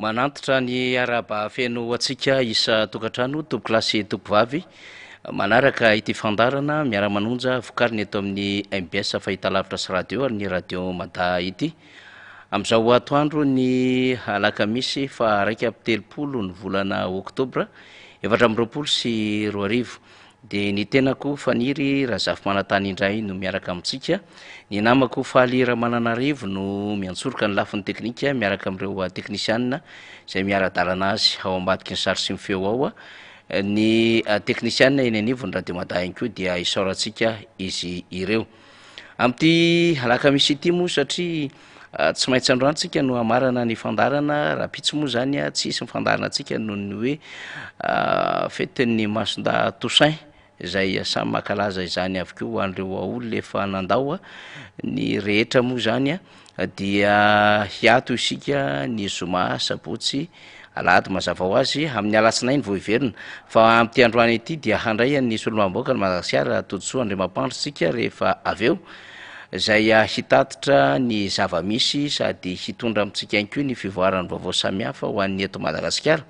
Manantitra ny araba feno atsika isa tokantrano tompo klasy tompovavy manaraka ity fandarana miara-manonja vokariny eto amin'ny MBS fahitalavitra sy radio ary ny radio Mada ity. Amin'izao atoandro ny alakamisy fa 1 ny volana oktobra 2024 dia ny tenako faniry Razafy Manantany indray no miaraka amintsika. Ny namako Faly Ramananarivo no miantsoroka ny lafiny teknika miaraka amin'ireo teknisianina izay miara-dalana azy ao ambadiky ny sary sy ny feo ao. Ny teknisianina eny anivo ny radio Mada ihany koa dia isaorantsika izy ireo. Amin'ity alakamisy ity moa satria tsy maintsy androantsika no amarana ny fandarana raha pitsy moa zany tsisy mifandarana antsika noho ny hoe fetin'ny Masonda Toussaint izay samy makalaza izany avokoa ho an'ireo olona efa nandao. Ny rehetra moa zany dia hiato isika ny zoma sabotsy alahady mazava ho azy amin'ny alatsinainy vao iverina fa amin'ity androany ity dia handray ny solombambaoaka ny Madagasikara Tojosoa Andriamampandrotsika rehefa aveo izay hitatitra ny zava-misy sady hitondra amintsika ihany koa ny fivoarany vaovao samihafa ho an'ny eto Madagasikara.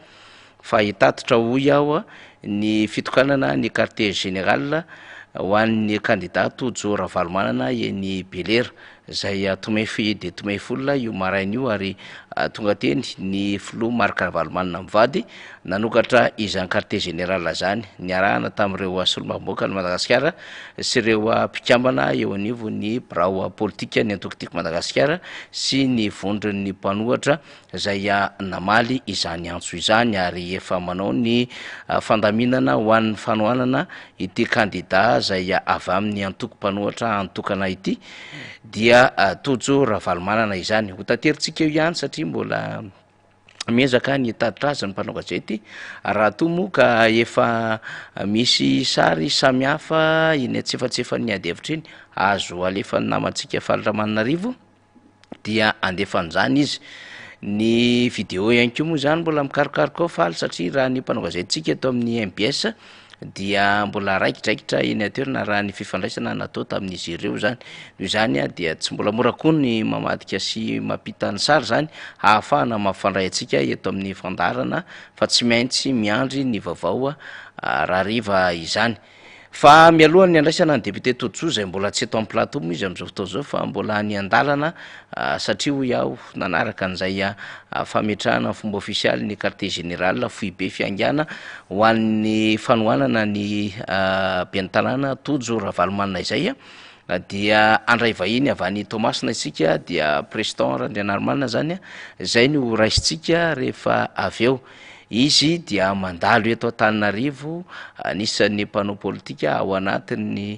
Fa hitatitra hoy aho ny fitokanana ny quartier général ho an'ny candidat Tojo Ravalomanana eny Belera izay tomefy dia tomefy olona io maraina io ary tonga teny ny filoha Marc Ravalomanana mivady nanokatra izany quartier général zany niarahana tamin'ireo solombambaoaka ny Madagasikara sy ireo mpikambana eo anivo ny birao politika ny antokotiko Madagasikara sy ny vondron'ny mpanohatra izay namaly izany antso izany ary efa manao ny fandaminana ho an'ny fanohanana ity candidat izay avy amin'ny antoko-mpanohatra antokana ity dia Tojo Ravalomanana izany. Ho tateritsika eo ihany satria mbola miezaka ny taditra azy ny mpanao gazety raha toa moa ka efa misy sary samihafa eny antsefatsefan'ny ady hevitra iny azo alefan'ny namantsika Faly Ramananarivo dia andefan'izany izy. Ny vidéo ihany koa moa zany mbola mikarokaroka ao Faly satria raha ny mpanao gazetitsika eto amin'ny MBS dia mbola raikidraikitra eny atoerana raha ny fifandraisana natao tamin'izy ireo zany. Noho izany dia tsy mbola mora koa ny mamadika sy mampita ny sary zany ahafahana mampifandray antsika eto amin'ny fandarana fa tsy maintsy miandry ny vaovao raha riva izany. Fa mialohan'ny andraisana ny député Tojosoa izay mbola tsy eto amin'ny plateau moa izy amin'izao fotoana izao fa mbola ny andalana satria hoy aho nanaraka an'izay fametrahana fomba ofisialy ny quartier général Foibe Fiangana ho an'ny fanohanana ny ben'ny tanàna Tojo Ravalomanana izay dia andray vahiny avy any Tomasina isika dia président Randrianarimanina zany izay no raisitsika rehefa aveo. Izy dia mandalo eto Antananarivo anisan'ny mpanao politika ao anatin'ny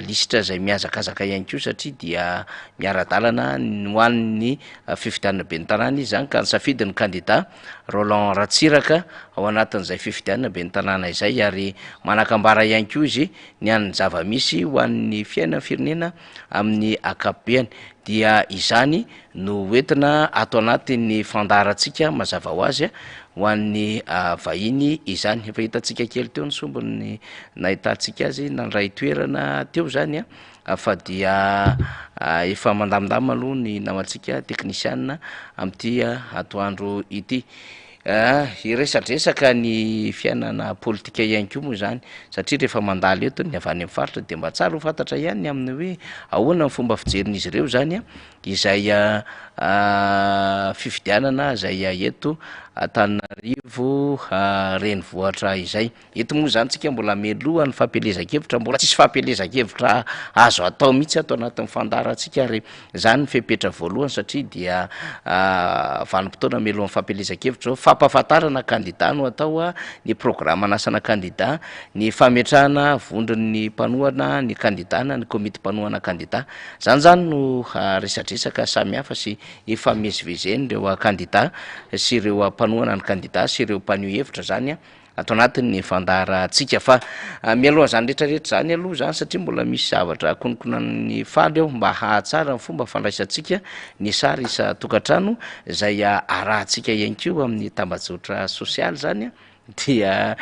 lisitra izay mihazakazaka ihany koa satria dia miara-dalana ho an'ny fifidianana ben'ny tanàna izy zany ka nisafidy ny candidat Roland Ratsiraka ao anatin'izay fifidianana ben'ny tanàna izay ary manakambara ihany koa izy ny an'ny zava-misy ho an'ny fiainana firenena amin'ny akapobeany dia izany no entina ato anatin'ny fandarantsika mazava ho azy ho an'ny vahiny izany. Efa hitantsika kely teo ny sombony nahitantsika azy nandray toerana teo zany fa dia efa mandamindamina aloha ny namantsika teknisianina amin'ity atoandro ity. Iresadresaka ny fiainana politika ihany koa moa zany satria rehefa mandalo eto ny avy any amin'ny faritra dia mba tsara ho fantatra ihany ny amin'ny hoe ahoana ny fomba fijerin'izy ireo zany izay fifidianana izay eto Antananarivo renivohitra izay. Eto moa zany tsika mbola mialoha ny fampielezan-kevitra, mbola tsisy fampielezan-kevitra azo atao mihitsy ato anatin'ny fandarantsika ary zany ny fepetra voalohany satria dia vanim-potoana mialohan'ny fampielezan-kevitra zao fampahafantarana candidat no atao ny programme anasana candidat ny fametrahana vondron'ny mpanohana ny candidana ny komity mpanohana candidat zany no resadresaka samihafa sy ifamezivezeny ireo candidat sy ireo mpanohana ny candidat sy ireo mpaneho hevitra zany ato anatin'ny fandarantsika. Fa mialoha zany rehetrarehetra zany aloha zany satria mbola misy zavatra konokonan'ny Faly ao mba hahatsara ny fomba fandraisantsika ny sary isa tokantrano izay arahantsika ihany koa amin'ny tambazotra sosialy zany dia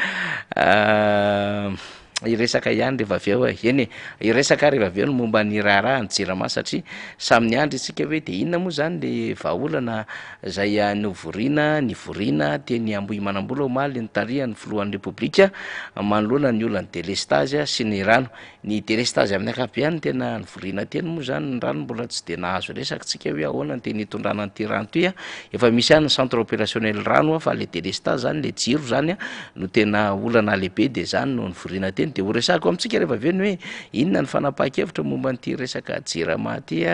iresaka ihany rehefa avy eo eny iresaka rehefa avy eo no momba ny raharaha ny jirama satria samyny andro isika hoe de inona moa zany le vahaolana zay novoriana ny vorina teny Ambohi Manambola omaly ny taria ny filohan'ny repoblika manoloana ny olany delestage sy ny rano ny delestage amin'ny akapiany tena nyvorina teny moa zany ny rano mbola tsy de nahazo resaka tsika hoe ahoana ny teny hitondrana nyty rano toy efa misy any centre opérationnel rano fa le delestage zany le jiro zany no tena olana lehibe de zany no nyvorina teny de ho resako amitsika rehefa avy eny hoe inona ny fanapaha-kevitra momba nyty resaka jirama ty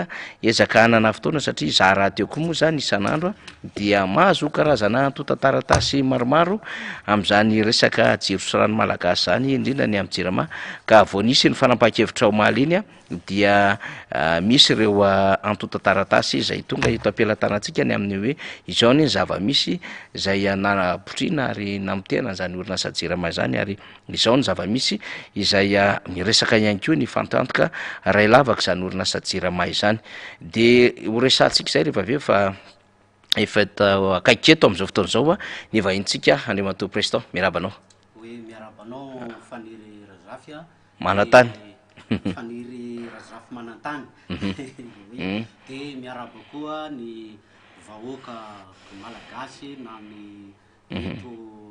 ezaka hanana fotoana satria za raha teo koa moa zany isan'andro dia mahazo karazana antotataratasy maromaro am'izany resaka jiro sy rano malagasy zany indrindra ny amin'ny jirama ka vao nisy ny fanapaha-kevitra omaly iny dia misy ireo antotataratasy izay tonga eto ampelantanantsika ny amin'ny hoe izao ny zava-misy zay nanapotrina ary namotena zany orinasa jirama zany ary izao ny zava-misy izay miresaka ihany koa ny fantantoka ray lavaka zany orinasa jirama izany de ho resantsika zay rehefa avy eo fa efa akaiky eto am'izao fotoana zao ny vahintsika Andriamatoa Président miarabanao hoe miarabanao Faniry Razafy manatany Faniry Razafy manantany de miaraba koa ny vahoaka malagasy na ny eto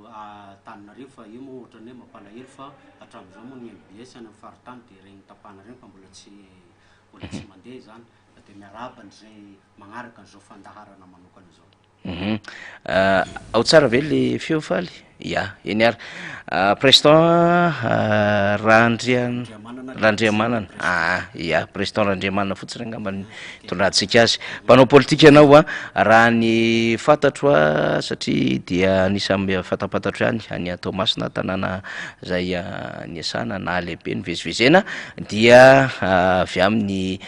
Antananarivo fa io moa ohatrany hoe mampalahelo fa hatramin'izao moa ny MBS any amin'ny faritany de regny tapahana regny fa mbola tsy mandeha zany de miaraba n'izay magnaraka an'izao fandaharana manokana zao ao tsara ve le feo faly ya eny ary président Randriamanana ya président Randriamanana fotsiny angambany tondratsika azy mpanao politika ianao raha ny fantatro satria dia anisany fatapatatro ihany any Toamasina tanàna zay niasana na lehibe ny vezivezena dia avy amin'ny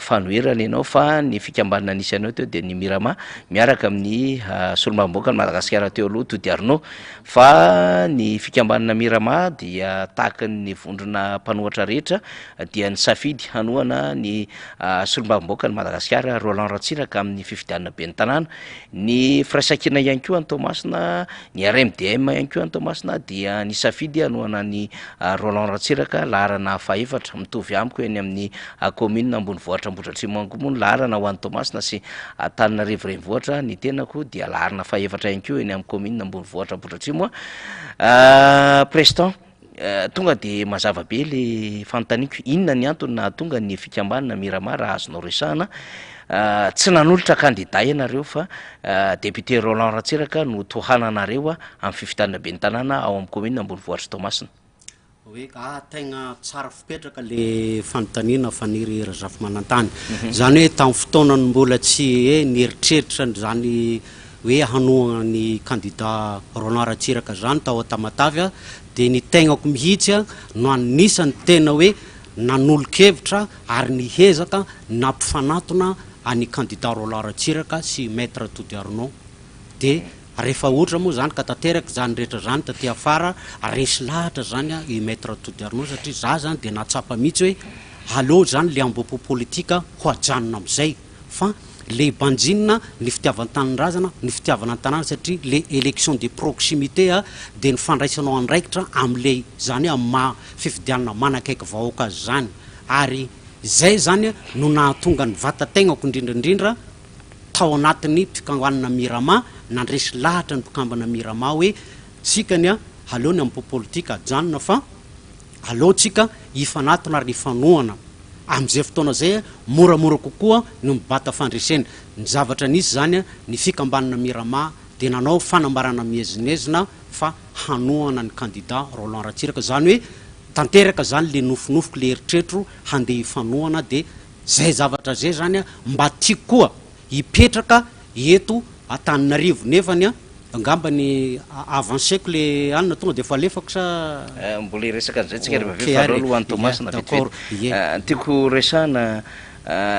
fanoherana ianao fa ny fikambanana nisy anao teo de ny Mirama miaraka amin'ny solombavamboaka ny Madagasikara teo aloha todiarino fa ny fikambanana Mirama dia tahaka ny vondrona mpanohatra rehetra dia ny safidy hanohana ny solombavamboaka ny Madagasikara Roland Ratsiraka amin'ny fifidianana be ny tanàna ny firaisankina ihany koa any Toamasina ny RMDM ihany koa any Toamasina dia ny safidy hanohana ny Roland Ratsiraka laharana fahaefatra mitovy amiko eny amin'ny commune Ambonivohitra Ambohidratrimo moa ny laharana ho any Toamasina sy Antananarivo renivohitra ny tenako dia laharana fahaefatra ihany koa eny amin'ny commune Ambonivohitra Ambohidratrimo président tonga de mazava be le fanontaniako inona ny antony na tonga ny fikambanana Mirama raha azonao resahana tsy nanolotra candidat ianareo fa député Roland Ratsiraka no tohananareo amin'ny fifidianana be ny tanàna ao amin'ny commune Ambonivohitra Toamasina hoe tegna tsara fipetraka le fanontaniana Faniry Razafy manantany zany hoe tamin'ny fotoanany mbola tsy hoe nieritreritra zany hoe hanohana ny candidat Roland Ratsiraka zany tao Tamatavy de ny tegnako mihitsy no anisany tena hoe nanolo-kevitra ary nihezaka nampifanatona any candidat Roland Ratsiraka sy maître Todiarino de rehefa ohatra moa zany ka tanteraka zany rehetra zany taty afara resy lahatra zany i maître Todiarino satria za zany de natsapa mihitsy hoe allo zany le ambopo politika ho ajanona am'izay fa le banjinina ny fitiavan-tanin-drazana ny fitiavana tanàna satria le élection de proximité de ny fandraisanao andraikitra am'le zany amin'ny maha fifidianana manakaiky vahoaka azy zany ary zay zany no nahatonga ny vatategnako indrindrandrindra tao anatin'ny mpikambanana Mirama nandresy lahatra ny mpikambana Mirama hoe tsikany allo ny ambo politika ajanona fa allo tsika ifanatona ary ifanohana am'izay fotoana zay moramora kokoa no mibata fandresena ny zavatra nisy zany ny fikambanana Mirama de nanao fanambarana miezinezina fa hanohana ny candidat Roland Ratsiraka zany hoe tanteraka zany le nofinofiko le eritretro handeha ifanohana de zay zavatra zay zany mba tiako koa hipetraka eto Antananarivo nefany angambany avanceko le anina tonga de fa lefako sa mbola iresaka an'izay tsika rehefa avy farao alohan'ny Toamasina vetivety tiako resahana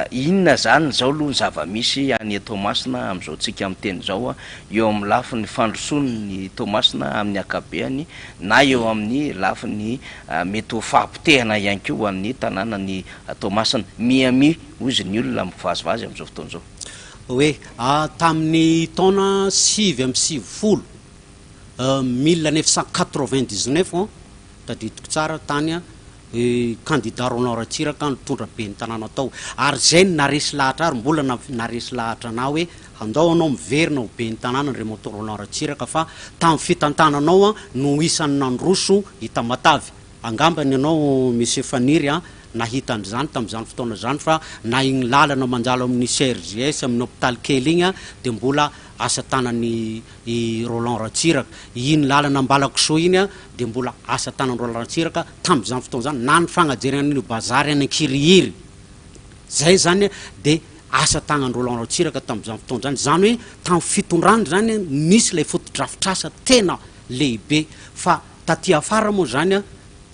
inona zany zao aloha ny zava-misy any Toamasina am'izao tsika amin'ny teny zao eo amin'ny lafiny fandrosony ny Toamasina amin'ny akabeany na eo amin'ny lafiny mety ho fahampitehana ihany koa amin'ny tanàna ny Toamasina miami ozy ny olona mivazivazy am'izao fotoana zao hoe tamin'ny taona 7 amby 7 folo 1999 tadidiko tsara tany candidat Roland Ratsiraka nitondra ben'ny tanàna tao ary zay naresy lahatra ary mbola naresy lahatra anao hoe andao anao miverina ho ben'ny tanàna Andriamato Roland Ratsiraka fa tamin'ny fitantananao no isan'ny nandroso hita matavy angambany ianao monsieur Faniry nahita an'izany tamin'izany fotoana zany fa na igny lalana manjalo amin'ny CRGS amin'ny hôpital kely igny dia mbola asa tanany Roland Ratsiraka iny lalana Ambalakisoa iny dia mbola asa tanany Roland Ratsiraka tamin'izany fotoana zany na ny fagnajerana bazary any Ankirihiry zay zany dia asa tagnany Roland Ratsiraka tamin'izany fotoana zany zany hoe tamin'ny fitondrany zany nisy ilay fotodrafitrasa tena lehibe fa taty afara moa zany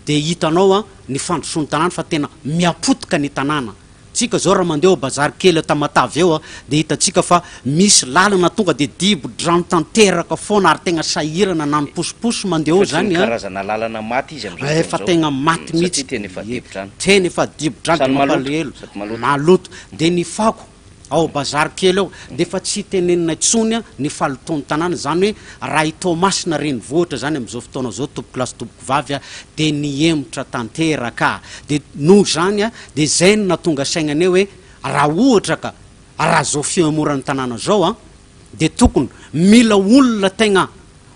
dia hitanao ny fandrosoan'ny tanàna fa tena miapotika ny tanàna tsika zao raha mandeha bazary kely Tamatavy eo dia hitatsika fa misy lalana tonga dia dibo-drano tanteraka foana ary tegna sahirana na ny posiposy mandeha eo zany karazana lalana maty izy am'izao fa tegna maty mihitsy teny efa dibo-drano teny efa dibo-drano mampalahelo maloto dia ny fako ao bazary kely ao dia fa tsy tenenina intsony ny faloton'ny tanàna zany hoe raha Tomasina renivohitra zany am'izao fotoana zao tompoko lasy tompoko vavy dia niemotra tanteraka dia noho zany dia zay no natonga saignany hoe raha ohatra ka raha zao fiamoran'ny tanàna zao dia tokony mila olona tegna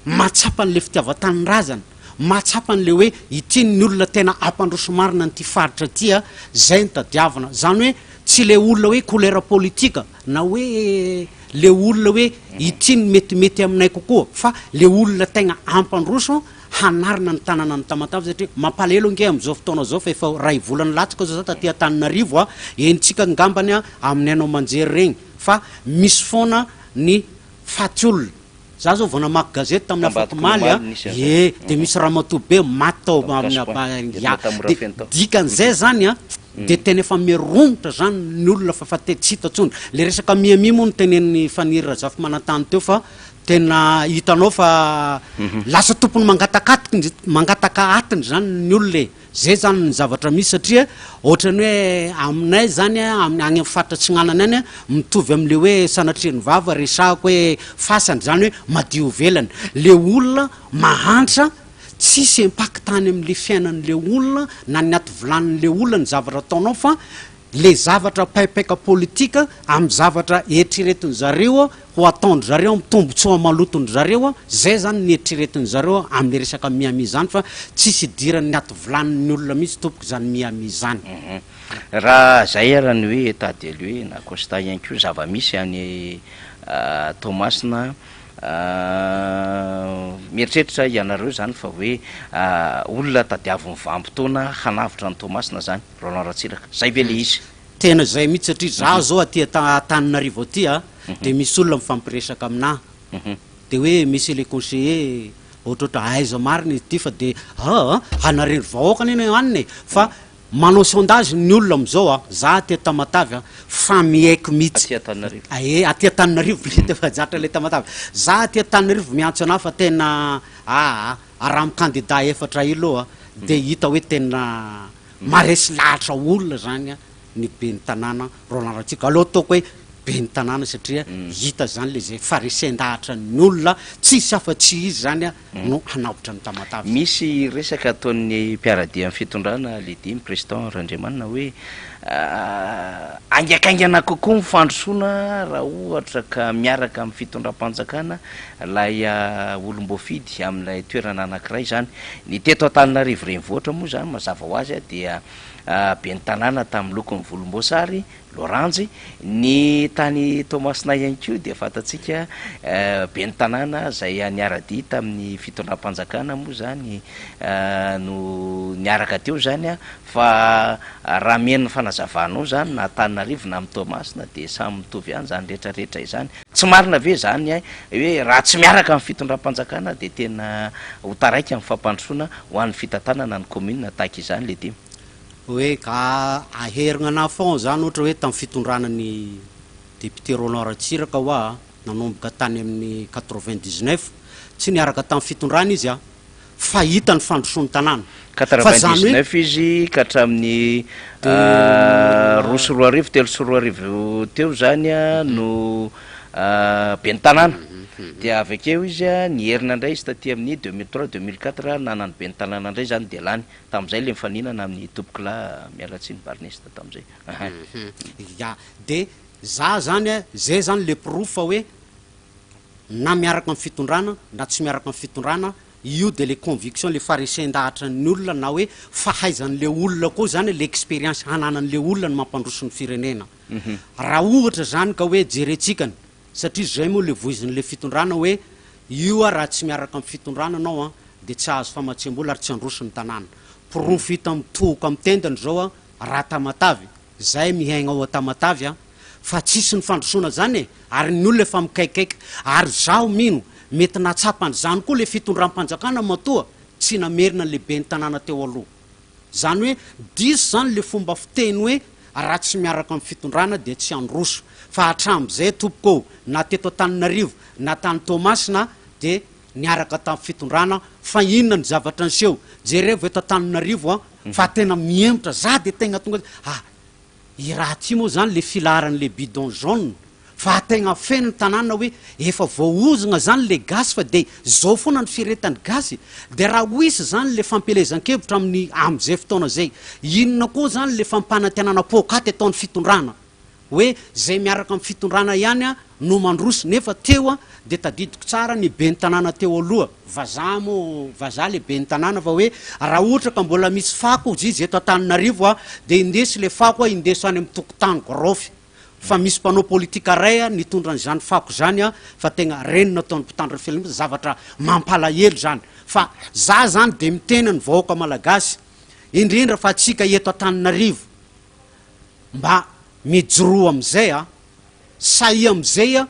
matsapa n'le fitiavan-tanin-drazana matsapa n'le hoe itiny ny olona tena ampandroso marina nyty faritra tya zay ny tadiavana zany hoe tsy le olona hoe kolera politika na hoe le olona hoe itiny metimety aminay kokoa fa le olona tegna ampandroso hanarina ny tanàna ny Tamatavy satria mampalahelo nge am'izao fotoana zao fa efa ray volana latsaka zao taty Antananarivo enitsika ngambany amin'ny anao manjery regny fa misy foana ny faty olona za zao vao namaky gazety tamin'ny Afatomaly dia misy ramatoabe maty tao amin'ny dikan'izay zany dia tena efa miromotra zany ny olona fa tsy hita tsony le resaka miami moa no tenen'ny Faniry Razafy Manantany teo fa tena hitanao fa lasa tompony mangataka atiny zany ny olona zay zany ny zavatra misy satria ohatrany hoe aminay zany agny amin'ny fatatsinanany any mitovy amin'le hoe sanatriany vava resahako hoe fasany zany hoe madio velany le olona mahantra tsisy impact-tany amin'le fiainan'le olona na ny aty volanin'le olona ny zavatra ataonao fa le zavatra paipaika politika amin'ny zavatra eritreretiny zareo ho ataondry zareo mitombotsoa malotony zareo zay zany ny eritreretiny zareo amin'ny resaka miami zany fa tsisy idirany aty volanin'ny olona mihitsy tompoko zany miami zany raha zay arany hoe tadely hoe na constat ihany ko zava-misy any Tomasina mieritreritra ianareo zany fa hoe olona tadiavo mivampotoana hanavitra ny Tomasina zany Roland Ratsiraka zay ve le izy tena zay mihitsy satria za zao aty Antananarivo aty dia misy olona mifampiresaka aminahy dia hoe misy le conseiller ohatrohatra aiza marina izy ty fa dia hanareny vahoaka neny aniny fa manao sondage ny olona am'izao za aty Tamatavy fa miaiky mihitsy aty Antananarivo efa jatra le Tamatavy za aty Antananarivo miantso anahy fa tena raha my candidat efatra ilo dia hita hoe tena maresy lahatra olona zany ny ben'ny tanàna Roland Ratsiraka aloha ataoko hoe ben'ny tanàna satria hita zany le zay faresendahatra ny olona tsisy afa-tsy izy zany no hanavitra ny Tamatavy misy resaka ataon'ny mpiaradia amin'ny fitondrana ledimy président Randriamanina hoe angakaingana kokoa mifandrosoana raha ohatra ka miaraka amin'ny fitondram-panjakana lay olom-boafidy amin'ilay toerana anankiray zany ny teto Antananarivo renivohitra moa zany mazava ho azy dia ben'ny tanàna tamin'ny lokony volomboasary Loranjy ny tany Tomasina ihany ko dia fatatsika ben'ny tanàna zay niara-dia tamin'ny fitondram-panjakana moa zany no niaraka teo zany fa raha mien'ny fanazavanao zany na Antananarivo na amin'ny Tomasina dia samy mitovy ihany zany rehetrarehetra izany tsy marina ve zany hoe raha tsy miaraka amin'ny fitondram-panjakana dia tena ho taraiky amin'ny fampandrosoana ho an'ny fitantanana ny commune tahaka izany le dimy hoe ka aherigna anahy foana zany ohatra hoe tamin'ny fitondranany député Roland Ratsiraka hoa nanomboka tany amin'ny 99 tsy niaraka tamin'ny fitondrana izy fa hita ny fandrosoan'ny tanàna 99 izy ka hatramin'ny roa sy roa arivo telo sy roa arivo teo zany no ben'ny tanàna dia avy akeo izy ny herina indray izy taty amin'ny 2003-2004 nanano be ny tanàna indray zany de lany tamin'izay le mifaninana amin'ny tompokila mialatsiny barnesta tamin'izay ya de za zany zay zany le proof fa hoe na miaraka amin'ny fitondrana na tsy miaraka amin'ny fitondrana io de le conviction le farisendahatra ny olona na hoe fahaizan'le olona koa zany l'expérience hananan'le olona ny mampandroso ny firenena raha ohatra zany ka hoe jeretsikany satria zay moa le voizin'le fitondrana hoe io raha tsy miaraka amin'ny fitondrana anao de tsy azo famatsembola ary tsy androso ny tanàna profita mitohoka amin'ny tendany zao raha tamatavy zay mihaigna ao tamatavy fa tsisy ny fandrosoana zany ary ny olona efa mikaikaiky ary zao mino mety natsapany zany koa le fitondram-panjakana matoa tsy namerina lehibe ny tanàna teo aloha zany hoe diso zany le fomba fiteny hoe raha tsy miaraka amin'ny fitondrana de tsy androso fa hatram'izay tompoko na teto Antananarivo na tany Toamasina de niaraka tamin'ny fitondrana fa inona ny zavatra niseho jerevo eto Antananarivo fa tena miembotra za de tegna tonga i raha ty moa zany le filaharan'le bidon jaune fa tegna feno ny tanàna hoe efa voaozona zany le gasy fa de zao foana ny firetany gasy de raha hoisy zany le fampelezan-kevitra am'izay fotoana zay inona koa zany le fampanantenana pokaty ataon'ny fitondrana hoe zay miaraka amin'ny fitondrana ihany no mandroso nefa teo de tadidiko tsara ny be ny tanàna teo aloha vazaha le be ny tanàna fa hoe raha ohatra ka mbola misy fako izy eto Antananarivo de indesy le fako indeso any amin'ny tokotany gorofy fa misy mpanao politika ray nitondra n'izany fako zany fa tegna renina ataon'ny mpitandro ny fialamboly zavatra mampalahelo zany fa za zany de mitena ny vahoaka malagasy indrindra fa atsika eto Antananarivo mba mijoroa am'izay sahy am'izay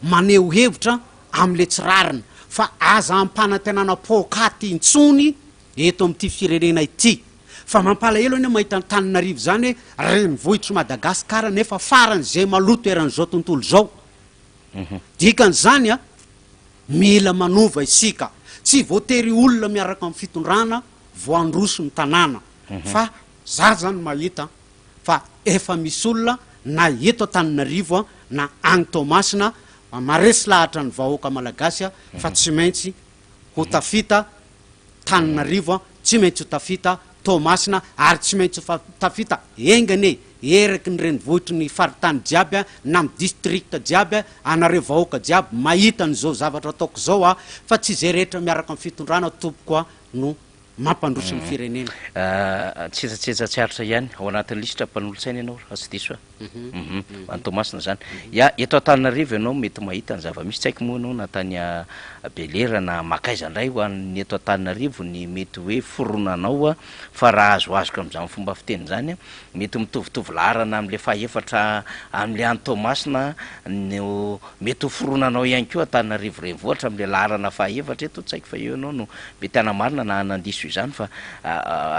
maneho hevitra am'le tsirarina fa aza ampanantenana pokaty intsony eto amin'ity firenena ity fa mampalahelo any mahita ny Antananarivo zany hoe renivohitry Madagasikara nefa faran'izay maloto eran'izao tontolo zao dikan'izany mila manova isika tsy voatery olona miaraka amin'ny fitondrana voandroso ny tanàna fa za zany mahita fa efa misy olona na eto Antananarivo na any Toamasina maresy lahatra ny vahoaka malagasy fa tsy maintsy ho tafita Antananarivo tsy maintsy ho tafita Toamasina ary tsy maintsy tafita engane eraky ny renivohitry ny faritany jiaby na amin'ny district jiaby anareo vahoaka jiaby mahita n'izao zavatra ataoko zao fa tsy zay rehetra miaraka amin'ny fitondrana tompoko no mampandroso ny firenena tsetsatsetsatry aritra ihany ao anatin'ny lisitra mpanolotsaina ianao sy diso any Toamasina zany eto Antananarivo ianao mety mahita ny zava-misy tsy haiko moa anao natany Belera na makaiza indray ho an'ny eto Antananarivo ny mety hoe foronanao fa raha azoazoko am'izany fomba fiteny zany mety mitovitovy laharana am'le fahaefatra am'le any Toamasina no mety ho foronanao ihany koa Antananarivo renivohitra am'le laharana fahaefatra eto tsy haiko fa eo ianao no mety anamarina na nandiso izany fa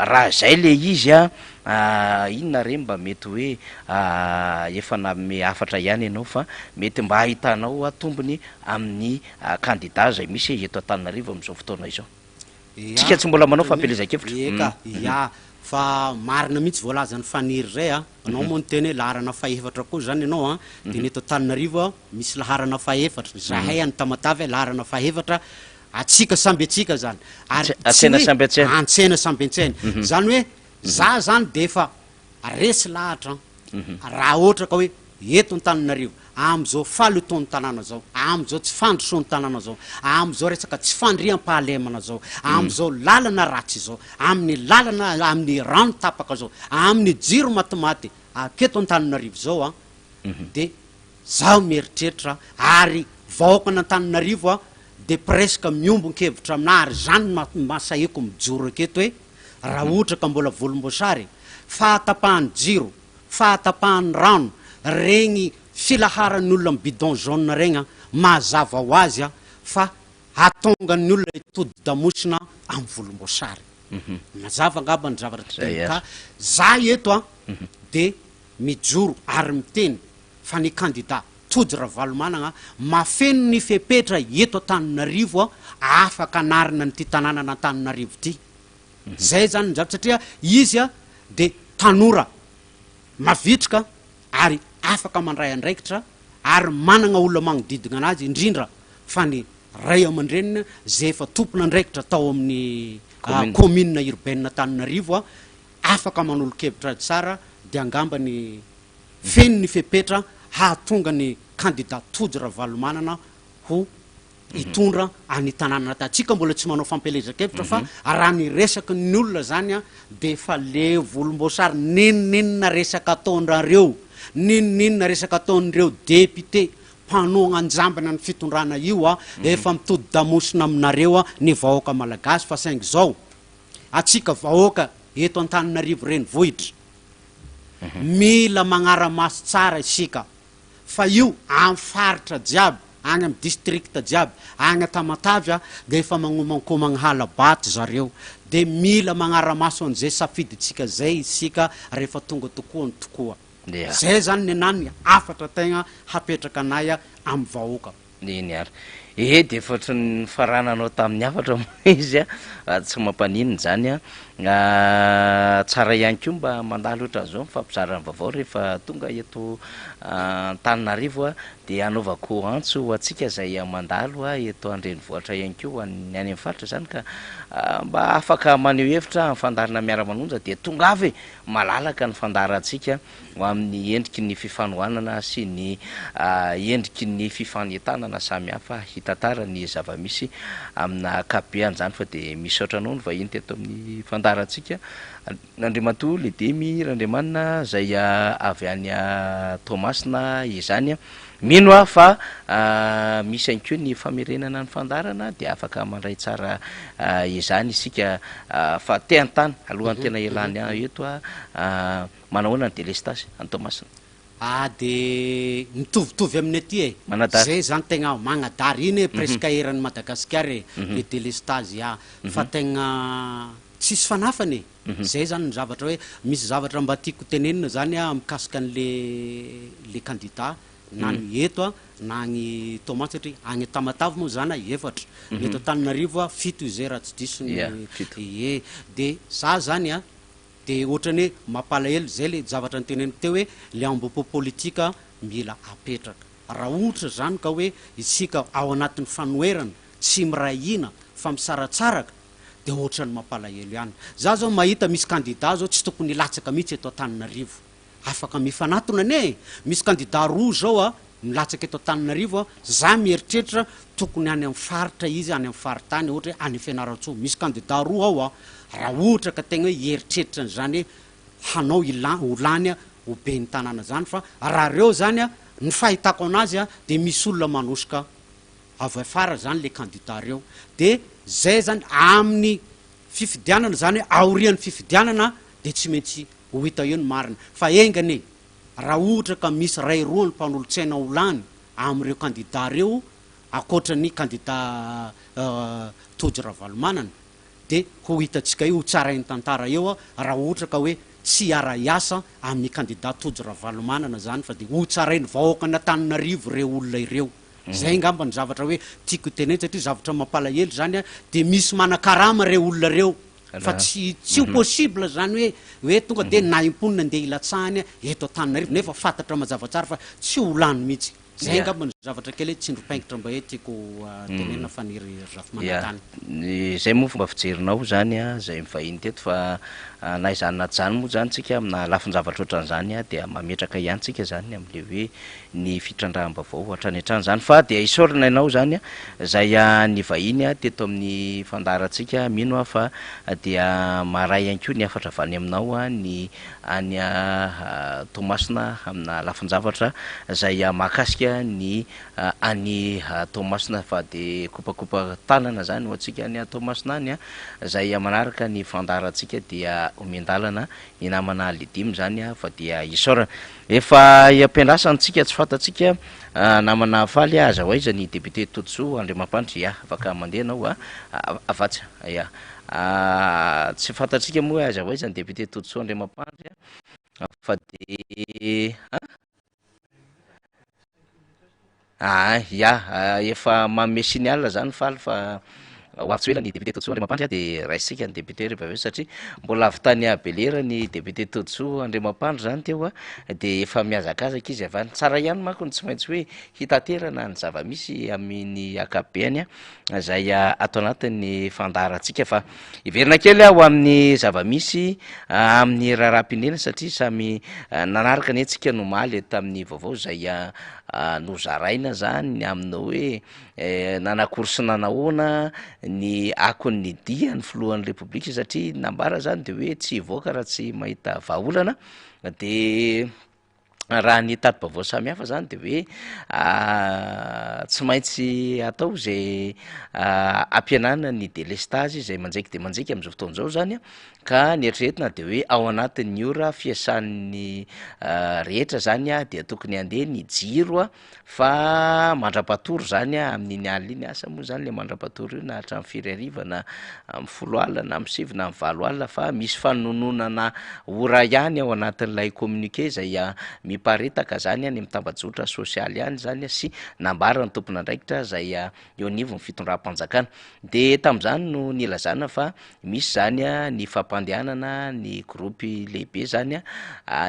raha zay le izy inona re mba mety hoe efa name afatra ihany ianao fa mety mba ahitanao tombony amin'ny candidat zay misy eto Antananarivo am'izao fotoana izao tsika tsy mbola manao fampelezan-kevitra ya fa marina mihitsy voalazany faniry zay anao moa nyteny hoe laharana fahaefatra koa zany ianao de ny eto Antananarivo misy laharana fahaefatra zahay any Tamatavy laharana fahaefatra atsika samby atsika zany ary atsena samby atsena antsena samby antsena zany hoe za zany de efa resy lahatra raha ohatra ka hoe eto Antananarivo am'izao falo taon'ny tanàna zao am'izao tsy fandrosoan'ny tanàna zao am'izao resaka tsy fandriam-pahalemana zao am'izao lalana ratsy zao amin'ny lalana amin'ny rano tapaka zao amin'ny jiro matimaty aketo Antananarivo zao de zaho mieritreritra ary vahoaka n'Antananarivo de presque miombon-kevitra amina ary zany masahiko mijoro aketo hoe raha ohatra ka mbola volomboasary fahatapahany jiro fahatapahany rano regny filaharan'ny olona amin'ny bidon jaune regny mazava ho azy fa atongany olona itody damosina amin'ny volomboasary mazava ngamba ny zavatra tsy ka za eto de mijoro ary miteny fa ny candidat tody Ravalomanana mafeno ny fepetra eto Antananarivo afaka narina nyty tanàna n'Antananarivo ty zay zany ny zavatra satria izy de tanora mavitrika ary afaka mandray andraikitra ary manana olona magnodidina anazy indrindra fa ny ray aman-drenina zay efa tompona andraikitra tao amin'ny commune urbaine Tananarivo afaka manolo-kevitra tsara de angamba ny feno ny fepetra hahatonga ny candidat Tojo Ravalomanana ho itondra any tanàna tatsika mbola tsy manao fampelezakevitra fa raha ny resaka ny olona zany de fa le volomboasary ninina resaka ataondrareo ninina resaka ataon'ireo député mpanao anjambana ny fitondrana io efa mitody damosina aminareo ny vahoaka malagasy fa saingy zao atsika vahoaka eto Antananarivo renivohitra mila magnara-maso tsara isika fa io amin'ny faritra jiaby agny amin'ny district jiaby agny Tamatavy de efa magnomankomagny halabaty zareo de mila magnara-maso an'izay safiditsika zay isika rehefa tonga tokoa ny tokoa zay zany ny anany afatra tegna hapetraka anay amin'ny vahoaka iny ary de efatry ny farananao tamin'ny afatra izy tsy mampanino zany tsara ihany koa mba mandalo ohatra zao mifampizarany vaovao rehefa tonga eto Antananarivo de anaovako antso atsika zay mandalo eto andrenivohitra ihany koa ny any amin'ny faritra zany ka mba afaka maneho hevitra amin'ny fandarana miara-manonja de tonga avy malalaka ny fandaratsika ho amin'ny endriky ny fifanohanana sy ny endriky ny fifanetanana samy hafa hitatara ny zava-misy amina akapobeany zany fa de misaotra anao ny vahiny teto amin'ny fandaratsika Andriamatoa Ledimy Randriamanina zay avy any Tomasina izany mino fa misy ihany koa ny famerenana ny fandarana de afaka mandray tsara izany isika fa te antany alohan'ny tena elany eto manahoana ny délestage any Tomasina de mitovitovy amin'ny aty zay zany tegna magnadary iny presque eran'ny Madagasikara le délestage fa tegna tsisy fanafany zay zany ny zavatra hoe misy zavatra mba tiako tenenina zany mikasika an'le candidat na ny eto na ny Tomas satria agny Tamatavy moa zany efatra eto Antananarivo 7 zay raha tsy diso de za zany de ohatrany hoe mampalahelo zay le zavatra nyteneniko teo hoe le ambopo politika mila apetraka raha ohatra zany ka hoe isika ao anatin'ny fanoerana tsy mirahina fa misaratsaraka de ohatrany mampalahelo ihany za zao mahita misy candidat zao tsy tokony latsaka mihitsy eto Antananarivo afaka mifanatona ane misy candidat roa zao milatsaka eto Antananarivo za mieritreritra tokony any amin'ny faritra izy any amin'ny faritany ohatra hoe any Fianaratsoa misy candidat roa ao raha ohatra ka tegna hoe eritreritra zany hanao olany ho be ny tanàna zany fa raha reo zany ny fahitako anazy de misy olona manosika avy afara zany le candidat reo de zay zany amin'ny fifidianana zany hoe aorian'ny fifidianana de tsy maintsy ho hita eo ny marina fa engany raha ohatra ka misy ray roa ny mpanolotsaina olany amin'ireo candidat reo akoatran'ny candidat Tojo Ravalomanana de ho hitatsika io ho tsarainy tantara eo raha ohatra ka hoe tsy ara-iasa amin'ny candidat Tojo Ravalomanana zany fa de ho tsarainy vahoaka ny Antananarivo reo olona ireo zay ngamba ny zavatra hoe tiako teneny satria zavatra mampalahelo zany de misy manakarama reo olona reo fa tsy possible zany hoe tonga de na imponina andeha ilatsahany eto Antananarivo nefa fantatra mazava tsara fa tsy olany mihitsy zay ngamba ny zavatra kely hoe tsindropaingitra mba hoe tiako tenenina faniry Rafimanantany zay moa fomba fijerinao zany zay mivahiny teto fa na izany na zany moa zany tsika amina lafin-javatra ohatran'izany de mametraka ihany tsika zany am'le hoe ny fitrandraham-baovao hatrany hatrany zany fa de isaorana ianao zany zay ny vahiny teto amin'ny fandaratsika mino fa dia maray ihany koa ny afatra avany aminao ny any Tomasina amina lafin-javatra zay mahakasika ny any Tomasina fa de kopakopa tanana zany ho atsika any Tomasina any zay manaraka ny fandaratsika dia omendalana ny namana Ledimy zany fa dia isaorana efa ampiandrasantsika tsy fantatsika namana faly aza hoaiza ny député Tojo Andriamampandry afaka mandeha anao avatsy tsy fantatsika moa aza hoaiza ny député Tojo Andriamampandry fa de efa manome signal zany faly fa hoavitsoela ny député Todsoa Andriamampandry de raisitsika ny député rehefa aveo satria mbola avy tany Belera ny député Todsoa Andriamampandry zany teo de efa miazakazaka izy avy any tsara ihany manko ny tsy maintsy hoe hitaterana ny zava-misy amin'ny akabeany zay atao anatin'ny fandaharantsika fa iverina kely aho amin'ny zava-misy amin'ny raharaham-pinena satria samy nanaraka ny antsika nomaly tamin'ny vaovao zay nozaraina zany aminao hoe nanakory sy nanahoana ny akon'ny dia ny filohan'ny repoblika satria nambara zany de hoe tsy voaka raha tsy mahita vahaolana de raha ny tady-baovao samy hafa zany de hoe tsy maintsy atao zay ampianana ny délestage zay manjaiky de manjaiky am'izao fotoan'izao zany ka ny eritreretina de hoe ao anatin'ny ora fiasan'ny rehetra zany de tokony andeha ny jiro fa mandra-patoro zany amin'iny alina iny asa moa zany le mandra-patoro io na hatramin'ny firy ariva na amin'ny 10 alina na amin'ny 7 na amin'ny 20 alina fa misy fanononana ora ihany ao anatin'ilay communiqué zay miparitaka zany any mitambajotra sosialy ihany zany sy nambara ny tompon'andraikitra zay eo anivon'ny fitondram-panjakana de tam'izany no nilazana fa misy zany ny fampandehanana ny gropy lehibe zany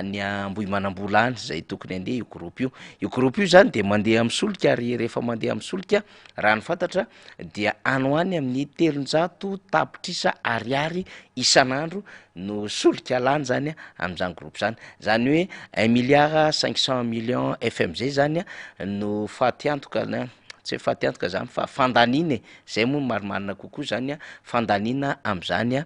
ny Ambohimanambola any zay tokony andeha io gropy io gropy io zany de mandeha amin'ny solika ary rehefa mandeha amin'ny solika raha ny fantatra dia ano any amin'ny 300 tapitrisa ariary isan'andro no solika lany zany am'izany gropy zany zany hoe 1,500,000,000 FMG zany no fatiantoka tsy fatiantoka zany fa fandaniny zay moa marimarina kokoa zany fandanina am'izany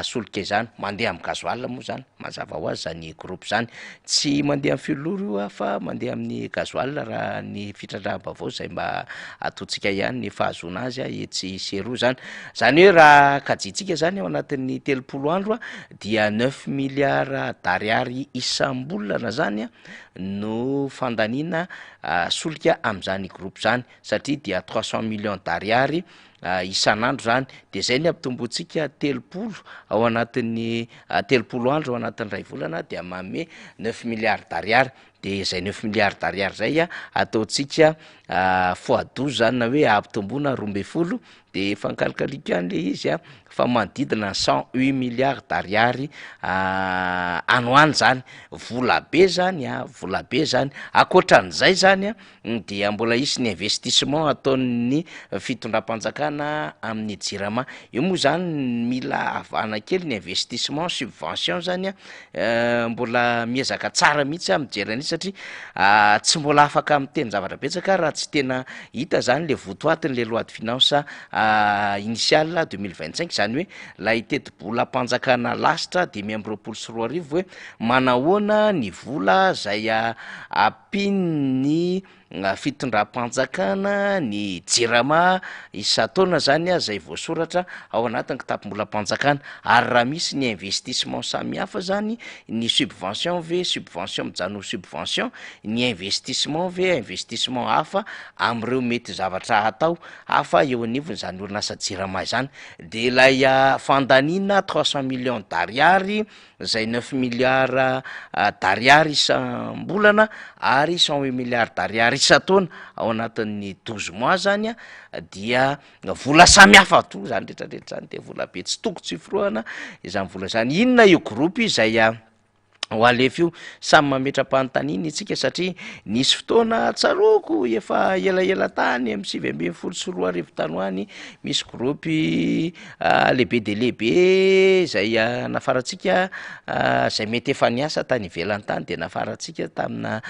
solika zany mandeha amin'ny gasoil moa zany mazava ho azy zany gropy zany tsy mandeha amin'ny filoro io fa mandeha amin'ny gasoil raha ny fitradraham-baovao zay mba atotsika ihany ny fahazoana azy etsy seroa zany zany hoe raha kajitsika zany ao anatin'ny 30 andro dia 9 milliards d'ariary isam-bolana zany no fandanina solika am'izany gropy zany satria dia 300 millions d'ariary isan'andro zany de zay ny ampitombotsika 30 ao anatin'ny 30 andro ao anatin'ny ray volana dia manome 9 milliards d'ariary de zay 9 milliards d'ariary zay ataotsika fois 12 zany na hoe ampitomboana 12 de efa nikalikaliko any le izy fa manodidina 108 milliards d'ariary anoany zany vola be zany akoatran'izay zany dia mbola isy ny investissement ataon'ny fitondram-panjakana amin'ny jirama io moa zany mila avana kely ny investissement subvention zany mbola miezaka tsara mihitsy mijerana izy satria tsy mbola afaka miteny zavatra betsaka raha tsy tena hita zany le votoatiny le loi de finance initial 2025 zany hoe la itety-bola mpanjakana lasitra 524 hoe manahoana ny vola zay apiny fitondram-panjakana ny jirama isa-taona zany zay voasoratra ao anatin'ny kitapo-bola mpanjakana ary raha misy ny investissement samy hafa zany ny subvention ve subvention mijano subvention ny investissement ve investissement hafa am'ireo mety zavatra atao hafa eo anivony zany orinasa jirama zany de lay fandanina 300 millions d'ariary zay 9 milliards d'ariary isam-bolana ary 108 milliards d'ariary isa-taona ao anatin'ny 12 mois zany dia vola samy hafa to zany rehetrarehetra zany de vola be tsy toko tsy forohana izany vola zany inona io gropy zay ho alefa io samy mametra-panotaniny itsika satria nisy fotoana tsaroko efa elaela tany amin'ny 7 tany hoany misy gropy lehibe de lehibe zay nafaratsika zay mety efa niasa tany ivelany tany de nafaratsika tamina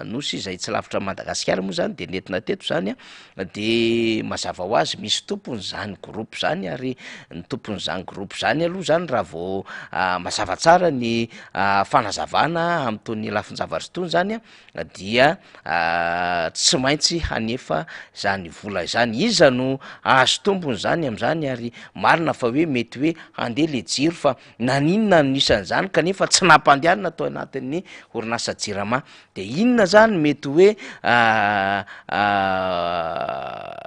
nosy zay tsy lavitra Madagasikara moa zany de nentina teto zany de mazava ho azy misy tompony zany gropy zany ary ny tompony zany gropy zany aloha zany raha vao mazava tsara ny fanazavana am'tony lafin-javatry tony zany dia tsy maintsy hanefa zany vola zany iza no azo tombony zany am'izany ary marina fa hoe mety hoe andeha le jiro fa naninona no isan'izany kanefa tsy nampandehanana atao anatin'ny orinasa jirama de inona zany mety hoe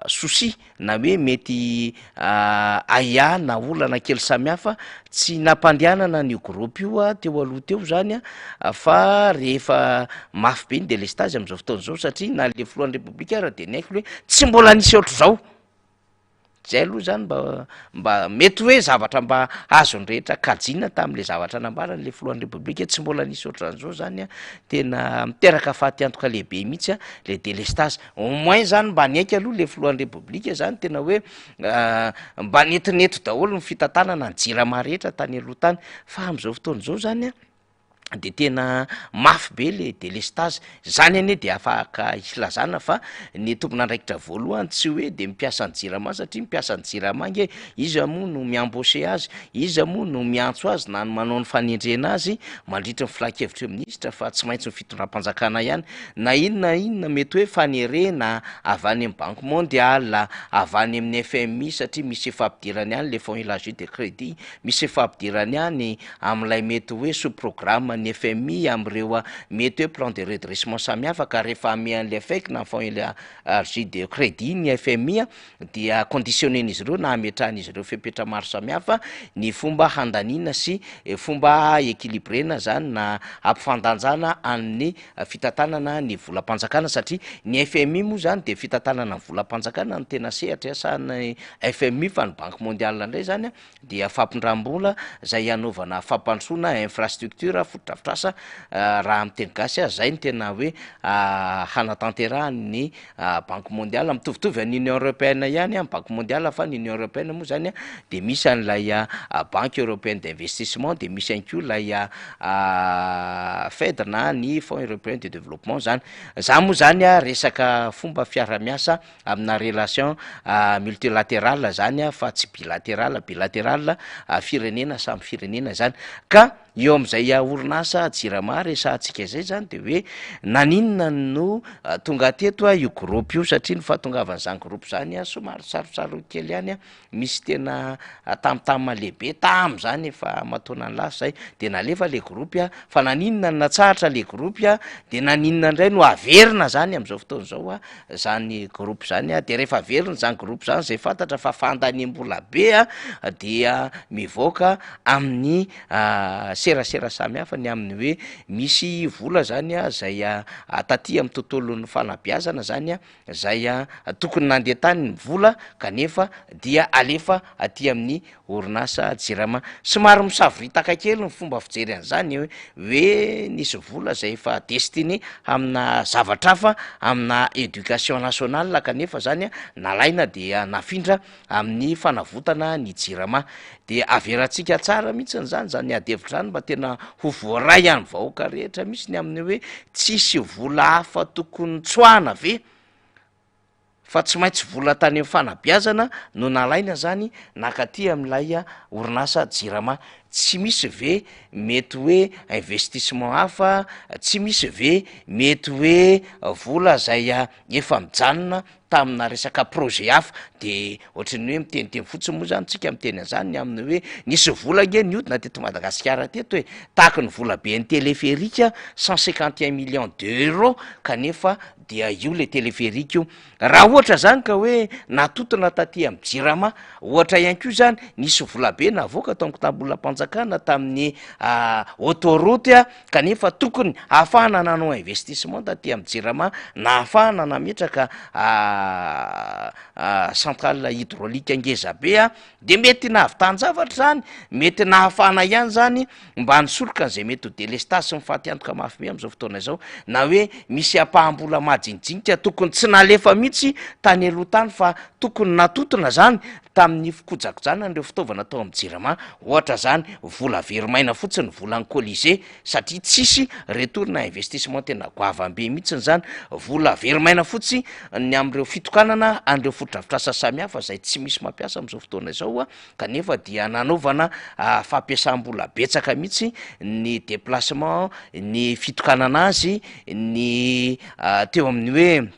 souci na hoe mety aia na olana kely samy hafa tsy nampandehanana ny gropy io teo aloha teo zany fa rehefa mafy be ny délestage am'izao fotoana zao satria na le filohan'ny repoblika raha de ny haiko hoe tsy mbola nisy ohatr' zao zay aloha zany mba mety hoe zavatra mba azony rehetra kajina tam'le zavatra nambarany le filohan'ny repoblika tsy mbola nisy ohatran'izao zany a tena miteraka fahatiantoka lehibe mihitsy a le délestage au moins zany mba niaiky aloha le filohan'ny repoblika zany tena hoe mba netineto daholo ny fitantanana ny jirama rehetra tany aloha tany fa am'izao fotoan'izao zany a de tena mafy be le délestage zany anie de afaka hilazana fa ny tompon'andraikitra voalohany tsy hoe de mipiasa ny jirama satria mipiasa ny jirama nge izy moa no miambauché azy izy moa no miantso azy na ny manao ny fanendrena azy mandritra ny filakevitra minisitra fa tsy maintsy ny fitondram-panjakana ihany na inona mety hoe fanerena avy any amin'ny banque mondiale avy any amin'ny FMI satria misy efa ampidirany any le fonds élargi de crédit misy efa ampidirany any am'ilay mety hoe sous programme ny FMI am'ireo mety hoe plan de redressement samihafa ka rehefa amian'le fake na fonds élargi de crédit ny FMI dia conditionnen'izy ireo na ametrahan'izy ireo fepetra maro samihafa ny fomba handanina sy fomba équilibrena zany na ampifandanjana amin'ny fitantanana ny volam-panjakana satria ny FMI moa zany de fitantanana ny volam-panjakana no tena sehatra sany FMI fa ny banque mondiale indray zany a dia fampindram-bola zay hanaovana fampandrosoana infrastructure fotodrafitrasa raha amin'ny teny gasy zay ny tena hoe hanatanterahany banque mondiale mitovitovy any union européenne ihany a banque mondiale fa ny union européenne moa zany a de misy an'ilay banque européenne d'investissement de misy any koa lay FED na ny fonds européen de développement zany moa zany a resaka fomba fiara-miasa amina relation multilatérale zany a fa tsy bilatéral firenena samy firenena zany ka eo am'izay orinasa jirama resahantsika zay zany de hoe naninona no tonga teto io groupe io satria ny fahatongavan'izany groupe zany a somary sarosaro kely ihany a misy tena tamotama lehibe tam'zany efa mataona ny lasa zay de nalefa le groupe a fa naninona n natsahatra le groupe a de naninona indray no averina zany am'izao fotoan'izao a zany groupe zany a de rehefa averina zany groupe zany zay fantatra fa fandaniam-bola be a dia mivoaka amin'ny serasera samihafa ny amin'ny hoe misy vola zany a zay taty amin'ny tontolon'ny fanabeazana zany a zay tokony nandeha tany ny vola kanefa dia alefa aty amin'ny orinasa jirama somary misavoritaka kely ny fomba fijery an'izany hoe nisy vola zay efa destiné amina zavatra hafa amina éducation nationale kanefa zany a nalaina dia nafindra amin'ny fanavotana ny jirama de averantsika tsara mihitsy zany adevitra zany mba tena ho voaray any vahoaka rehetra misy ny amin'ny hoe tsisy vola hafa tokony tsoahana ve fa tsy maintsy vola tany amin'ny fanabeazana no nalaina zany nakaty am'ilay orinasa jirama tsy misy ve mety hoe investissement hafa tsy misy ve mety hoe vola zay efa mijanona tamina resaka projet hafa de ohatran'ny hoe miteniteny fotsiny moa zany tsika miteny an'izany amin'ny hoe nisy vola nge niodina teto Madagasikara teto hoe tahaka ny vola be ny téléphérique 151 millions d'euros kanefa dia io le téléphérique io raha ohatra zany ka hoe natotona taty amin'ny jirama ohatra ihany koa zany nisy vola be navoaka tao am'kitabolapanjakana tamin'ny autoroute kanefa tokony ahafahana nanao investissement taty amin'ny jirama na ahafahana nametraka centrale hydraulique ngeza be de mety nahavitany zavatra zany mety nahafahana ihany zany mba nisoloka an'izay mety ho délestage sy mifatiantoka mafy be am'izao fotoana izao na hoe misy apahambola majinijinika tokony tsy nalefa mihitsy tany aloha tany fa tokony natotona zany tamin'ny fikojakojana nireo fitaovana tao amin'ny jirama ohatra zany vola verimaina fotsiny volany colisée satria tsisy retour na investissement tena goavambe mihitsiny zany vola verimaina fotsy ny am'ireo fitokanana an'ireo fotodrafitrasa samihafa zay tsy misy mampiasa am'izao fotoana izao kanefa dia nanaovana fampiasam-bola betsaka mihitsy ny déplacement ny fitokanana azy ny teo amin'ny hoe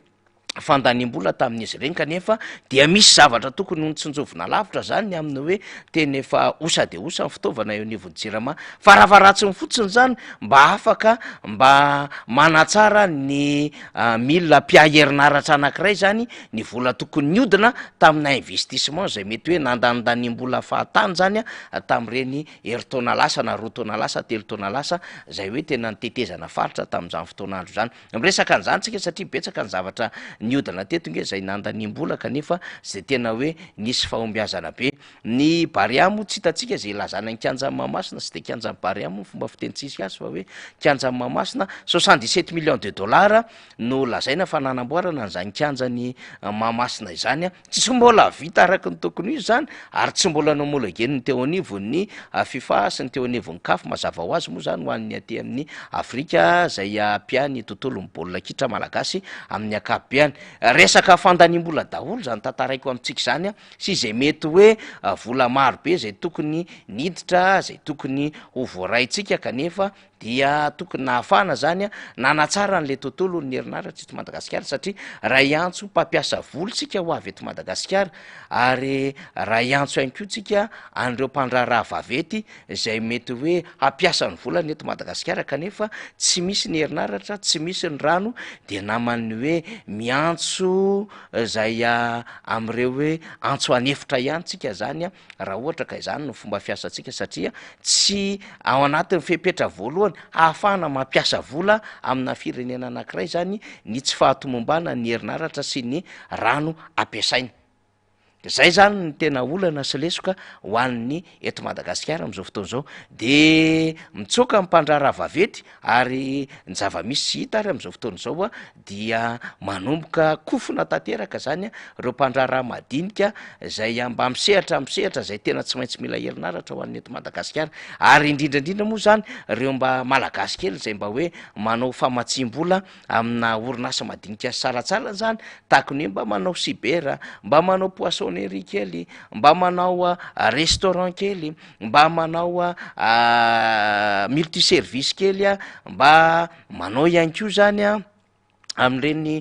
fandaniam-bola tamin'izy ireny kanefa dia misy zavatra tokony hontsonjovina lavitra zany ny amin'ny hoe tena efa osa de osa ny fitaovana eo anivon'ny jirama fa raha ratsiny fotsiny zany mba afaka mba manatsara ny mila mpiaherinaratra anankiray zany ny vola tokony niodina tamina investissement zay mety hoe nandanindaniam-bola fahatany zany tam'ireny heritaona lasa na roa taona lasa telo taona lasa zay hoe tena nitetezana faritra tam'izany fotoanandro zany miresaka an'izany tsika satria betsaka ny zavatra niodina teto nge zay nandaniam-bola kanefa zay tena hoe nisy fahombiazana be. Ny bariamo tsy hitatsika zay ilazana ny kianjan'ny Mahamasina sy de kianjan'ny bariamo ny fomba fitenitsika azy fa hoe kianjan'ny Mahamasina 77 millions de dollars no lazaina fa nanamboarana an'izany kianjan'ny Mahamasina izany tsy mbola vita araka ny tokony izy zany ary tsy mbola nomologeniny teo anivon'ny FIFA sy ny teo anivon'ny CAF mazava ho azy moa zany ho an'ny aty amin'ny Afrika zay ampiany tontolon'ny baolina kitra malagasy amin'ny akapobeany. Resaka fandaniam-bola daholo zany tantaraiko amintsika zany sy zay mety hoe vola maro be zay tokony niditra zay tokony ho voaraitsika kanefa dia tokony nahafana zany nanatsara n'le tontolo ny herinaratra eto Madagasikara satria raha iantso mpampiasa volontsika ho avy eto Madagasikara ary raha iantso ihany koa tsika an'ireo mpandraraha vavety zay mety hoe hampiasa ny volana eto Madagasikara kanefa tsy misy ny herinaratra tsy misy ny rano de naman'ny hoe miantso zay am'ireo hoe antso anefitra ihany tsika zany raha ohatra ka izany no fomba fiasantsika satria tsy ao anatin'ny fepetra voalohany ahafahana mampiasa vola amina firenena anankiray zany ny tsy fahatomombana ny herinaratra sy ny rano ampiasaina. Zay zany ny tena olana sy lesoka ho an'ny eto Madagasikara am'izao fotoana zao de mitsoka ny mpandraraha vavety ary ny zava-misy sy hita ary am'izao fotoana zao dia manomboka kofona tanteraka zany reo mpandraraha madinika zay mba misehatra zay tena tsy maintsy mila herinaratra ho an'ny eto Madagasikara ary indrindrandrindra moa zany reo mba malagasy kely zay mba hoe manao famatsim-bola amina orinasa madinika saratsara zany tahaka ny hoe mba manao cyber mba manao poisson kely mba manao restaurant kely mba manao multiservice kely mba manao ihany koa zany am'ireny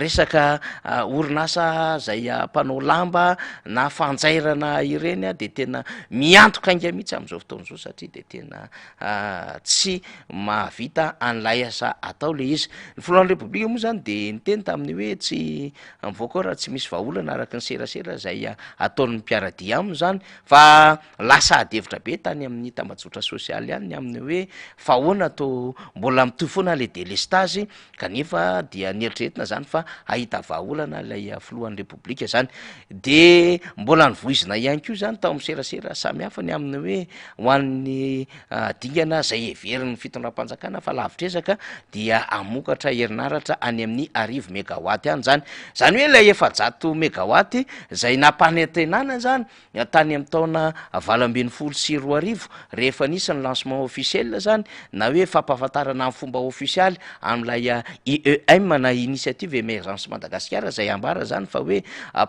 resaka orinasa zay mpanao lamba na fanjairana ireny de tena miantoka ainga mihitsy am'izao fotoana zao satria de tena tsy mahavita an'lay asa atao le izy. Ny filohan'ny repoblika moa zany de niteny tamin'ny hoe tsy mivoaka raha tsy misy vahaolana araka ny serasera zay ataon'ny mpiaradia aminy zany fa lasa adevitra be tany amin'ny tambajotra sosialy ihany amin'ny hoe fahoana to mbola mitohy foana le délestage nefa dia nieritreretina zany fa ahita vahaolana lay filohan'ny repoblika zany de mbola nivoizina ihany koa zany tao am'serasera samy hafa ny amin'ny hoe ho an'ny dingana zay heverin'ny fitondram-panjakana fa lavitrezaka dia amokatra herinaratra any amin'ny 10 mégawatt any zany zany hoe lay 700 mégawatt zay nampanentenana zany tany amin'ny taona 2024 rehefa nisy ny lancement officiel zany na hoe fampahafantarana amin'ny fomba officialy am'lay IEM na initiative émergence Madagasikara zay ambara zany fa hoe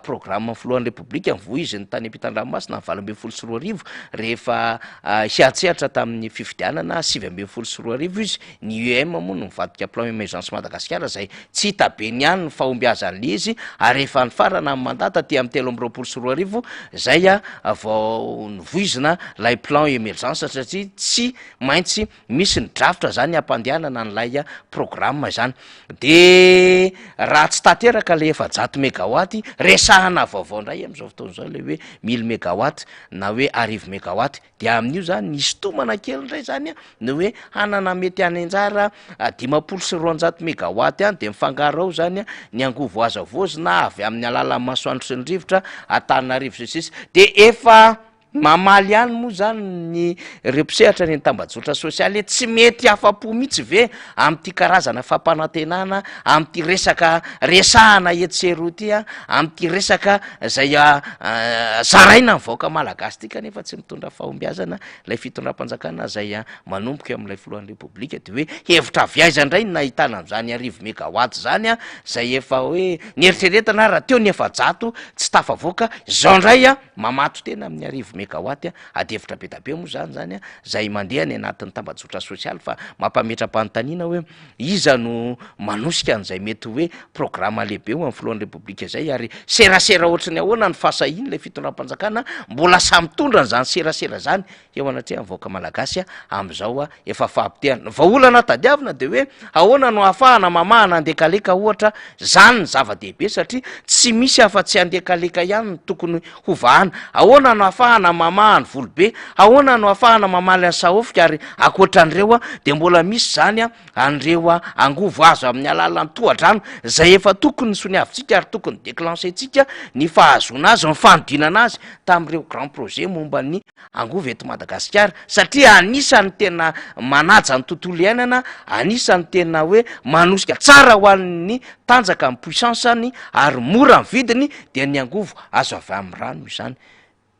programme filohan'ny repoblika nivoiziny tany ampitan-dranomasina 2024 rehefa hiatsehatra tamin'ny fifidianana 2024 izy ny IEM moa no mivadika plan émergence Madagasikara zay tsy hita be ny ihany ny fahombiazan'le izy ary rehefa ny farana amin'ny mandata ty amin'ny 2024 zay vao nivoizina lay plan émergence satria tsy maintsy misy ny drafitra zany ampandehanana n'lay programme zany de raha tsy tanteraka le 700 mégawatt resahana vaovao ndray am'izao fotoana zao le hoe 1000 mégawatt na hoe 10 mégawatt de amin'io zany nisy tomana kely ndray zany ny hoe hanana mety any anjara 520 mégawatt any de mifangaro ao zany ny angovo azavozy na avy amin'ny alalan'ny masoandro sy ny rivotra Antananarivo sisisy de efa mamaly ihany moa zany ny reposehatra ny tambajotra sosialy tsy mety afa-po mihitsy ve am'ty karazana fampanantenana am'ty resaka resahana etsero ty am'ty resaka zay zaraina mivoaka malagasy ty kanefa tsy mitondra fahombiazana lay fitondram-panjakana zay manomboka am'lay filohan'ny repoblika de hoe hevitra viaizandray ny nahitana am'zany 10 mégawatt zany zay efa hoe nieritreretana raha teo ny 700 tsy tafavoaka zao ndray mamato tena amin'ny 10 mégawatt adevitra be da be moa zany zay mandeha ny anatin'ny tambajotra sosialy fa mampametra-panontaniana hoe iza no manosika an'izay mety hoe programme lehibe ho amin'ny filohan'ny repoblika zay ary serasera ohatrany ahoana ny fasahiny le fitondram-panjakana mbola samy tondra n'zany serasera zany eo anatria mivoaka malagasy am'izao efa fahampitehana vahaolana tadiavina de hoe ahoana no ahafahana mamahana andekaleka ohatra zany ny zava-dehibe satria tsy misy afa-tsy andekaleka ihany ny tokony hovahana ahoana no ahafahana ahafahana mamahany volobe, ahoana no ahafahana mamaly any sahofika, ary akoatran'ireo a de mbola misy zany a an'ireo a angovo azo amin'ny alalan'ny tohadrano zay efa tokony soniavintsika ary tokony déclenchetsika ny fahazona azy, ny fanodinana azy tamin'ireo grand projet momba ny angovo eto Madagasikara, satria anisany tena manaja ny tontolo iainana, anisany tena hoe manosika tsara ho an'ny tanjaka amin'ny puissance-ny ary mora ny vidiny dia ny angovo azo avy amin'ny rano izany.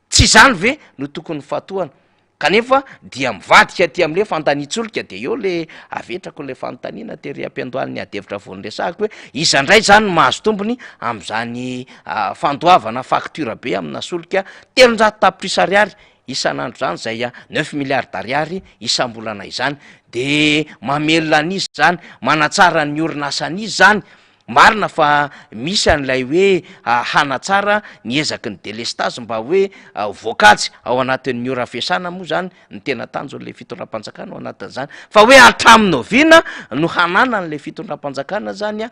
Tsy izany ve no tokony fatohana? Kanefa dia mivadika ty am'le fantanitsolika de eo le avetrako le fanontaniana tery ampiandohan'ny adevitra voan'ny resahako hoe iza ndray zany mahazo tombony am'izany fandoavana facture be amina solika 300 tapitrisa ariary isan'andro zany zay 9 milliards d'ariary isam-bolana izany, de mamelona an'izy zany, manatsara ny orinasany zany. Marina fa misy an'ilay hoe hanatsara ny ezaky ny délestage mba hoe voakajy ao anatin'ny ora fiasana moa zany ny tena tanjon'le fitondram-panjakana ao anatin'izany, fa hoe hatramin'ny oviana no hanana n'le fitondram-panjakana zany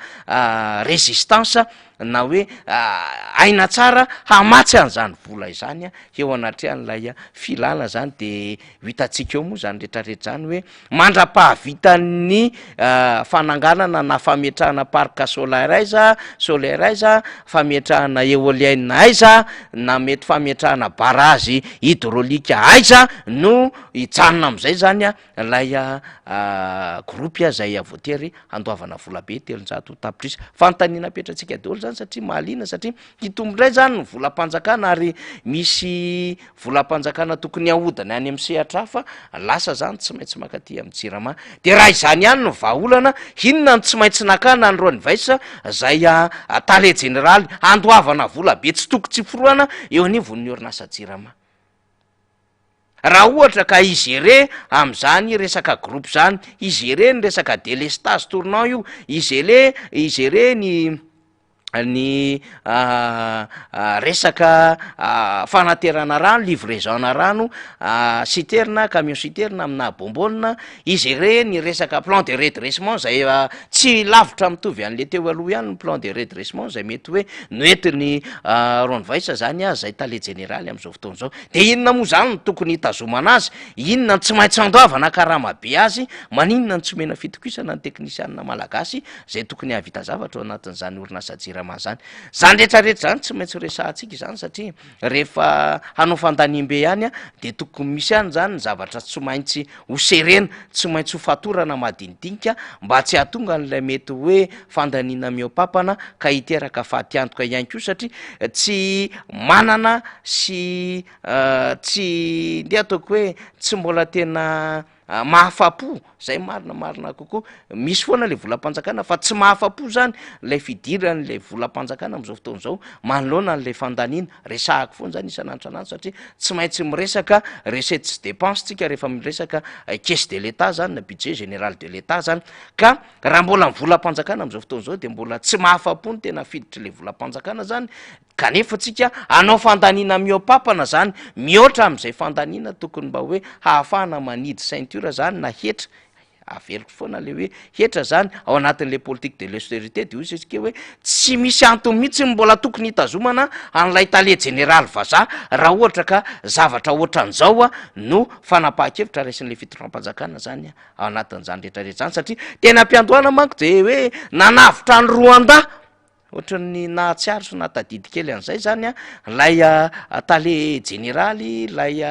résistance na hoe aina tsara hamatsy an'izany vola izany eo anatrehan'ilay filana zany. De hitatsika eo moa zany rehetrarehetra zany hoe mandra-pahavitan'ny fananganana na fametrahana parc solaire aiza, fametrahana éolienne aiza, na mety fametrahana barazy hydraulika aiza no hijanona am'izay zany lay groupe zay voatery andoavana vola be 300 tapitrisa. Fanontaniana petratsika daholo zany satria mahalina, satria hitombondray zany ny volam-panjakana ary misy volam-panjakana tokony ahodiny any amin'ny sehatra hafa, lasa zany tsy maintsy makaty amin'ny Tsirama. De raha izany ihany no vahaolana, inona no tsy maintsy nakana ny Rony Vaisa zay tale généraly andoavana vola be tsy toko tsy foroana eo anivon'ny orinasa Tsirama. Raha ohatra ka igérer am'izany resaka groupe zany, igérer ny resaka délestage tournant io, igérer ny resaka fanaterana rano, livraison-na rano, citerne, camion citerne amina bonbonne, igérer ny resaka plan de redressement zay tsy lavitra mitovy an'le teo aloha ihany ny plan de redressement zay mety hoe noentiny Rony Vaisa zany zay tale généraly am'izao fotoana zao. De inona moa zany no tokony hitazomana azy, inona ny tsy maintsy andoavana karama be azy, maninona ny tsy omena fitokisana ny teknisianina malagasy zay tokony havita zavatra ao anatin'izany orinasa Tsirama zany. Zany rehetrarehetra zany tsy maintsy resahantsika izany, satria rehefa hanao fandaniam-be ihany de tokony misy ihany zany ny zavatra tsy maintsy ho serena, tsy maintsy ho fatorana madinidinika mba tsy hahatonga an'ilay mety hoe fandaniana mihoapapana ka hiteraka fahatiantoka ihany koa, satria tsy manana sy tsy nde ataoko hoe tsy mbola tena mahafapo, zay marina kokoa. Misy foana le volam-panjakana fa tsy mahafapo zany lay fidiran'le volam-panjakana am'izao fotoana zao manoloana n'le fandaniana. Resahako foana zany isan'andro satria tsy maintsy miresaka recette sy dépense tsika rehefa miresaka caisse de l'État zany na budget général de l'État zany, ka raha mbola volam-panjakana am'izao fotoana zao de mbola tsy mahafapo ny tena fiditry le volam-panjakana zany. Kanefa tsika anao fandaniana mihoapapana zany mihoatra am'izay fandaniana tokony mba hoe hahafahana manidy ceinture zany na hetra aveliko foana le hoe hetra zany ao anatin'le politique de l'austérité, de ozy tsika hoe tsy misy antony mihitsy mbola tokony hitazomana an'ilay tale généraly vazaha raha ohatra ka zavatra ohatran'izao no fanapahan-kevitra raisin'le fitondram-panjakana zany ao anatin'izany rehetrarehetra zany, satria tena ampiandohana manko de hoe nanavitra ny Rwanda ohatran'ny nahatsiaro sy nahatadidy kely an'izay zany lay tale généraly, lay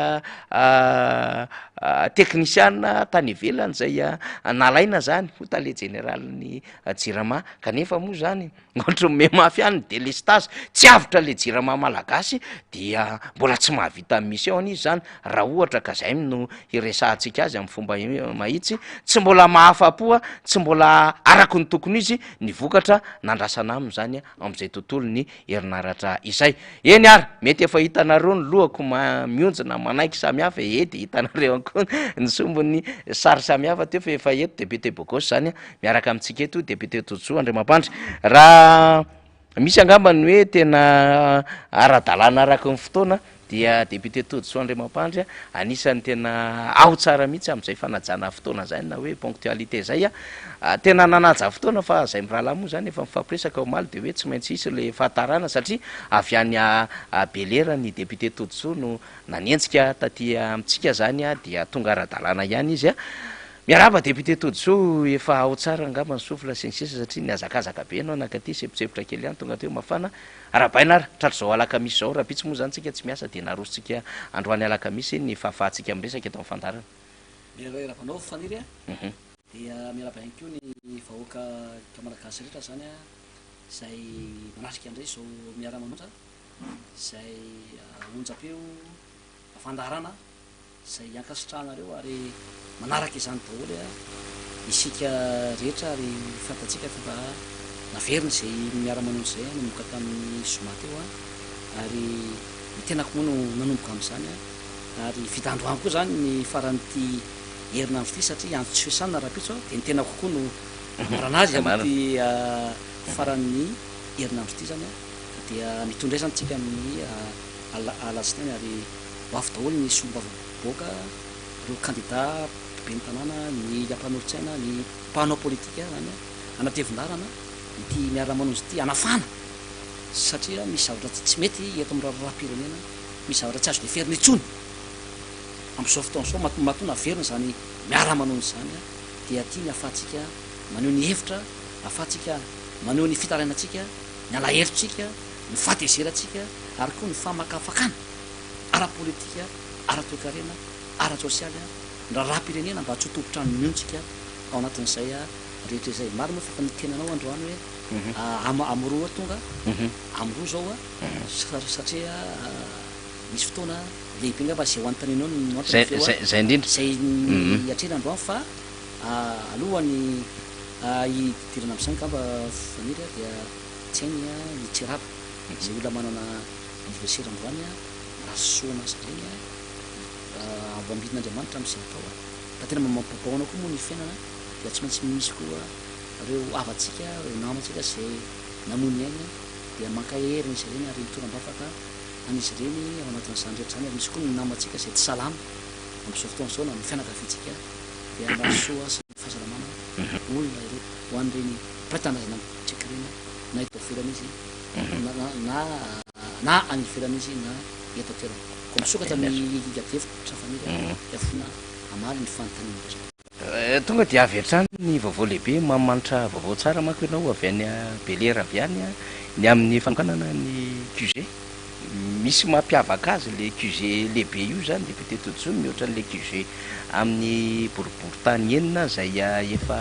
teknisiana tany ivelany zay nalaina zany ho tale généralny Jirama. Kanefa moa zany ohatra me mafy ihany ny délestage, tsy avitra le Jirama malagasy dia mbola tsy mahavita mission izy zany raha ohatra ka zay no iresahantsika azy amin'ny fomba mahitsy, tsy mbola mahafapoa, tsy mbola araky ny tokony izy ny vokatra nandrasana aminy zany am'izay tontolo ny herinaratra izay. Eny ary mety efa hitanareo ny lohako mionjona manaiky samihafa, de hitanareo koa ny sombony sary samihafa teo fa efa eto député Bogosy zany miaraka amintsika eto député Tojo Andriamampandry. Raha misy angambany hoe tena ara-dalàna araka ny fotoana dia député Toditsoa Andriamampandry anisan'ny tena ao tsara mihitsy amin'izay fanajana fotoana zany na hoe ponctualité zay tena nanaja fotoana fa zay mirahalahy moa zany efa mifampiresaka omaly de hoe tsy maintsy isy le fahatarana satria avy any Belera ny député Toditsoa no nanenjika taty amitsika zany dia tonga ara-dalàna ihany izy miaraba député Toditsoa efa ao tsara angamba ny sofla sy ny sisa satria niazakazaka be anao nakaty sepotsepotra kely ihany tonga teo mafana arabaina ary tratry zao alakamisy zao raha pitsy moa zany tsika tsy miasa de narositsika androany alakamisy ny fahafahatsika amresaka eto amfandarana ravanao faniry dia miaraba ihany koa ny vahoaka malagasy rehetra zany zay manasika andray zao miara-manonja zay onjapeo afandarana zay iankasitrahanareo ary manaraka izany daholy isika rehetra ary fantatsika fa naveriny zay miara-manonja zay nanomboka tamin'ny zoma teo ary ny tenako moa no nanomboka am'izany ary vita androany koa zany ny faran'ity herina am'ty satria antso tsy fiasana raha-pitso de ny tena kokoa no moranazy amty faran'ny herina am'ty zany dia mitondraisany tsika amin'ny alasinainy ary hoavy daholy ny sombavaboaka reo candidat beny tanàna ny ampanorotsaina ny mpanao politika zany anatevindarana ity miara-manonjy ity anafana satria misy zavatra tsy mety eto am'raraha-pirenena misy zavatra tsy azo de feriny itsony am'izao fotoana zao matona veriny zany miara-manonjy zany dia ty ny afahatsika maneho ny hevitra afahatsika maneho ny fitarainatsika ny alahevitsika ny fahatezeratsika ary koa ny famakafakana ara-politika ara-toekarena ara-sosialy ny raraha-pirenena mba tsy hotopotra ny miontsika ao anatin'izay rehetra izay maro moa fa nitenanao androany hoe amroa tonga amroa zao satria misy fotoana lehibe ngamba zay hoantanenao zay indrindra zay atrena androany fa alohany idirana am'izany ngamba faniry dia tsy ainy ny tsiraba zay olona manana anniversaire androany rahasoana zareny ambambidin'andriamanitra am'izay atao fa tena mampapahoana koa moa ny fiainana dia tsy maintsy misy koa reo avatsika reo namatsika zay namony ainy dia mankahery izy reny ary mitoram-bafaka an'izy reny ao anatin'izany rehetra zany ary misy koa ny namatsika zay tsy salama am'izao fotoana zao na ny fianakavitsika dia rahasoa sy ny fahasalamana olona ireo ho an'ireny mpitanazana tsika reny na eto aferana izy na any iferana izy na eto toerana ko misokatra ny adevitra famiry afona amaly ny fanontaniana tonga dia avy hatrany ny vaovao lehibe mamanitra vaovao tsara manko ianao avy any Belera avy any ny amin'ny fanokanana ny QG misy mampiavaka azy le QG lehibe io zany député Toditsoa mihoatra n'le QG amin'ny boriboritany enina zay efa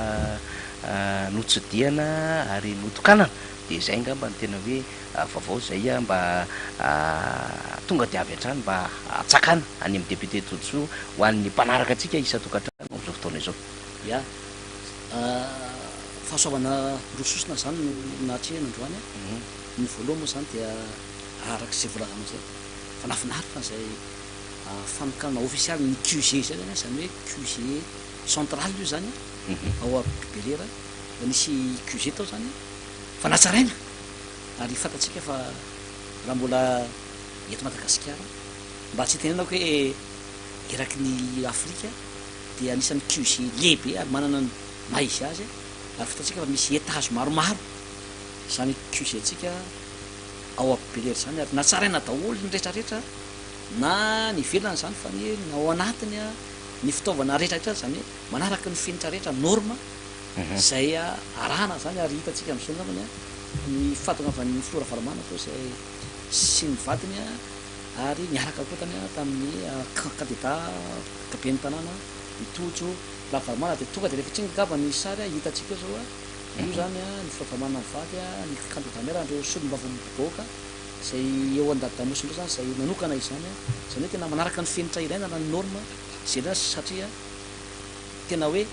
notsidiana ary notokanana de zay ngamba ny tena hoe vaovao zay mba tonga de avy hatrany mba atsakana any amin'ny député Toditsoa ho an'ny mpanaraka atsika isa-tokantrano am'izao fotoana izao ya fahasoavana rososina zany nahatrehana androany ny voaloha moa zany dia araka zay volazana zay fa nafinaritra zay fanokanana officialy ny QG zay zany zany hoe QG central io zany ao Belera nisy QG tao zany fa natsaraina ary fantatsika fa raha mbola eto Madagasikara mba tsy tenenako hoe eraky ny Afrika dia anisan'ny QG lehibe ary manana ny maizy azy ary fatatsika fa misy étage maromaro zany QG tsika ao Belera zany ary natsaraina daholo ny rehetrarehetra na ny velana zany fa ny na ao anatiny ny fitaovana rehetrarehetra zany manaraka ny finitra rehetra norma zay arahana zany ary hitatsika am'izao ngambany ny fatognavan'ny flora valamana to zay sy ny vadiny ary miaraka koa tany tamin'ny candidat kabeny tanàna mitojo lavalamana de tonga de rehefa tsiny ngamba ny sary hitatsika zao io zany ny flora valamana vady ny candidat mera andreo solom-bavamboaka zay eo an-dadamosindreo zany zay manokana izany zany hoe tena manaraka ny fenitra ilaina na ny norma zay na satria tena hoe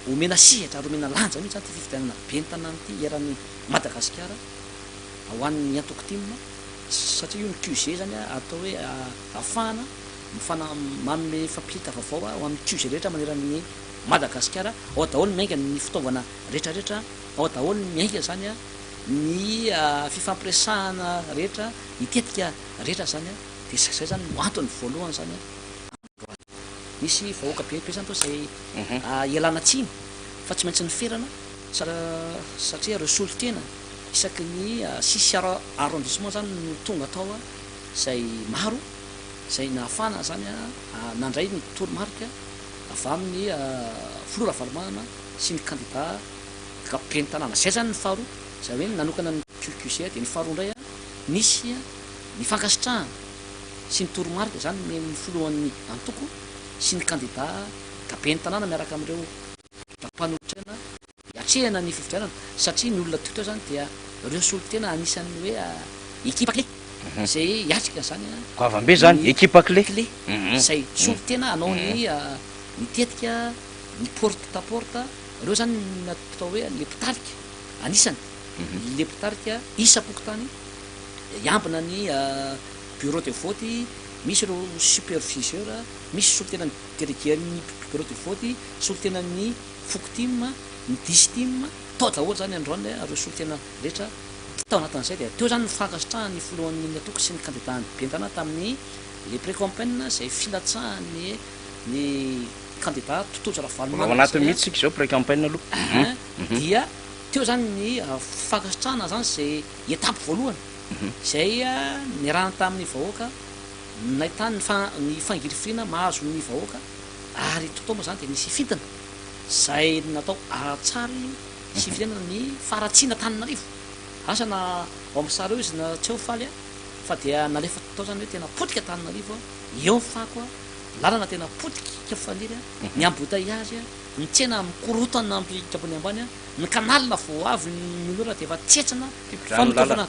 omena sihatra ary omena lanja mihitsy zany ty fifidianana be ny tanàna ty eran'ny Madagasikara ho an'ny antokotimina satria io ny QG zany atao hoe afahana manome fampita vaovao ho amin'ny QG rehetra maneran'ny Madagasikara ao daholo miainga ny fitaovana rehetrarehetra ao daholo miainga zany ny fifampiresahana rehetra itetika rehetra zany a de zay zany antony voalohany zany misy vahoaka be zany to zay ialana tsiny fa tsy maintsy ny ferana satria reo solotena isaky ny sisy arrondissement zany no tonga atao a zay maro zay nahafana zany a nandray ny toromarika avy amin'ny flora valomana sy ny candidat kapeny tanàna zay zany ny faharoa zay hoe nanokana ny QQC de ny faharoa indray a nisy ny fankasitrahana sy ny toromarika zany ny folohan'ny antoko sy ny candidat kapeny tanàna miaraka am'ireo mpanolotrana atrehana ny fifidianana satria ny olona teo zany dia reo solotena anisan'ny hoe ekipa clé zay iatrika zany goavambe zany ekipa clé clé zay solotena anao ny mitetika ny porte à porte reo zany natao hoe le pitarika anisany le pitarika isapokotany iambina ny bureau de vote misy reo superviseur misy solotena ny déléguen'ny bureau de vote solotena ny fokotime ny disitime tao daholo zany androany reo solotena rehetra tao anatin'izay de teo zany nifankasitrahany folohan'ny atoko sy ny candidat ny bentana tamin'ny le précampagne zay filatsahany ny candidat totojo ravalomana ao anatin'ny mihitsy sika zao précampagne aloha dia teo zany ny fankasitrahana zany zay etape voalohany zay nirahana tamin'ny vahoaka nahitany ny fangirifirina mahazo ny vahoaka ary totomba zany de nisy fitana zay natao aratsary sy firenana ny faratsiana Tananarivo asana ao amin'ny sary eo izy na tsy eo faly fa dia nalefa tao zany hoe tena potika Tananarivo eo fako lalana tena potika faniry ny embouteillage ny tsena mikorotana ambikabony ambany ny kanalina vo avy ny olona de efa tsetsana famitofana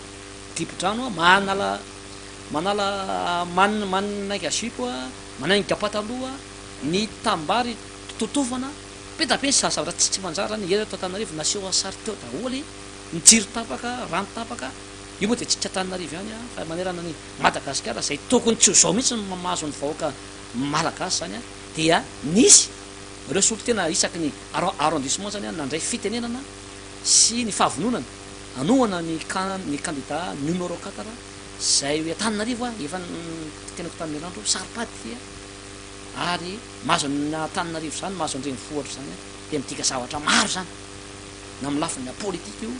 dipodrano manala manaiky azipo manaiky pataloha ny tambary totofana petabe sasavatra tsy manjary zany eto Tananarivo naseho sary teo daholy ny jiro tapaka rano tapaka io moa de tsy Tananarivo ihany fa manerana ny Madagasikara zay tokony tsy ho zao mihitsy mahazo ny vahoaka malagasy zany dia nisy reo solotena isaky ny arrondissement zany nandray fitenenana sy ny fahavononana anohana ny candidat numéro 4 zay hoe Tananarivo efa tenako tamin'ny randro saripady ary mahazo na Tananarivo zany mahazo andreny fohatra zany de midika zavatra maro zany na amin'ny lafiny politique io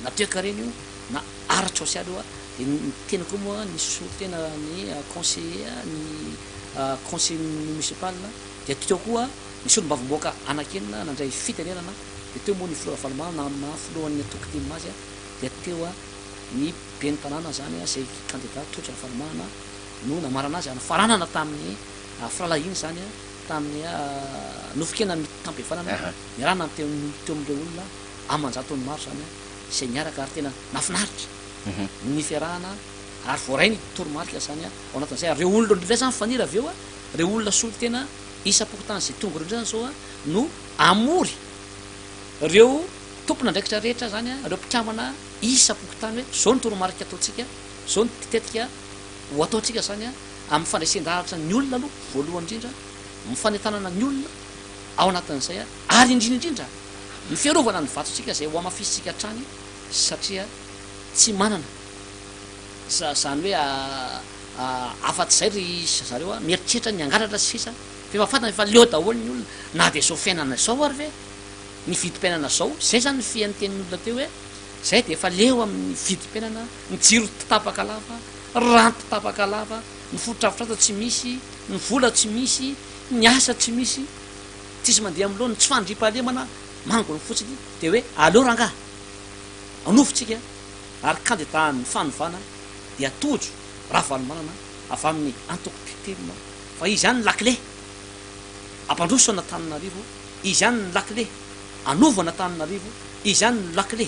na toe-karena io na art social io de tena koa moa ny solotena ny conseiller ny conseil municipal de teo koa misy olo-bavomboaka anakenina nandray fitenenana de teo moa ny flora valomana na folohan'ny atokotimo azy de teo ny beny tanàna zany zay candidat totra valomana no namarana azy anafaranana tamin'ny fralahiny zany tamin'ny nofikena mitampefanana miarana teo am'ireo olona amanjatony maro zany zay miaraka ary tena nafinaritra ny fiarahana ary voarainy toromarika zany ao anatin'izay reo olona ndray zany faniry avy eo reo olona solotena isapokotany zay tonga reo zany zao no amory reo tompona ndraikitra rehetra zany reo mpikamana isapokotany hoe zao ny toromarika ataotsika zao ny tetika ho ataotsika zany amin'ny fandraisendaratra ny olona aloha voalohany indrindra mifanetanana ny olona ao anatin'izay ary indrindrindrindra ny fiarovana ny vatsotsika zay ho amafisitsika trany satria tsy manana zany hoe afaty zay ry zareo mieritreritra ny angalatra sisa fefa fatana efa leo daholo ny olona na de zao fiainana zao ary ve ny vidim-piainana zao zay zany ny fianten'ny olona teo hoe zay de efa leo amin'ny vidim-piainana ny jiro tapaka lava rano tapaka lava ny fototrafitrata tsy misy ny vola tsy misy ny asa tsy misy tsisy mandeha am'lohany tsy fandripahalemana mangony fotsiny de hoe aleo ranga anofotsika ary candidat ny fanovana de atojo raha valomanana avy amin'ny antoko pitema fa izy ihany ny lakle ampandrosana Tananarivo izy ihany ny lakle anovana Tananarivo izy ihany ny lakle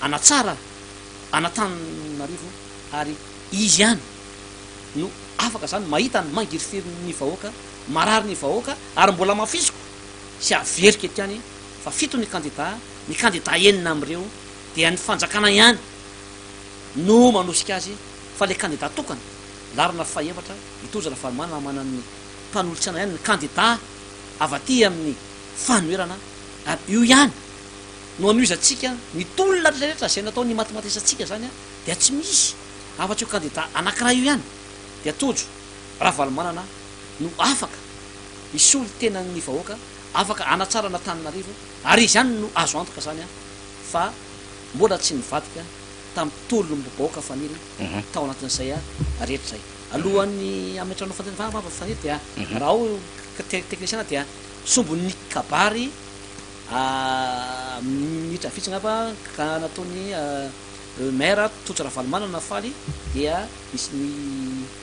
anatsara anatananarivo ary izy ihany no afaka zany mahita ny mangirifiry ny vahoaka marary ny vahoaka ary mbola mafisiko sy averika etiany fa fito ny candidat enina am'ireo dia ny fanjakana ihany no manosika azy fa le candidat tokana larina faefatra itoja ravalomana manan'ny mpanolotsana ihany ny candidat avaty amin'ny fanoerana ary io ihany no anoizatsika ny tolona rehetra zay natao ny matematisatsika zany a dia tsy misy afa-tsy ho kandida anankiray io ihany dia tojo raha valomanana no afaka isolo tena ny vahoaka afaka anatsarana Tananarivo ary izy ihany no azo antoka zany a fa mbola tsy nivadika tamin'ny tolo vahoaka faniry tao anatin'izay a rehetra zay alohan'ny ametrano faniry dia raha ao teknisiana dia sombon'ny kabary mitra fitsina fa ka nataony maire tojo raha valomanana faly dia misy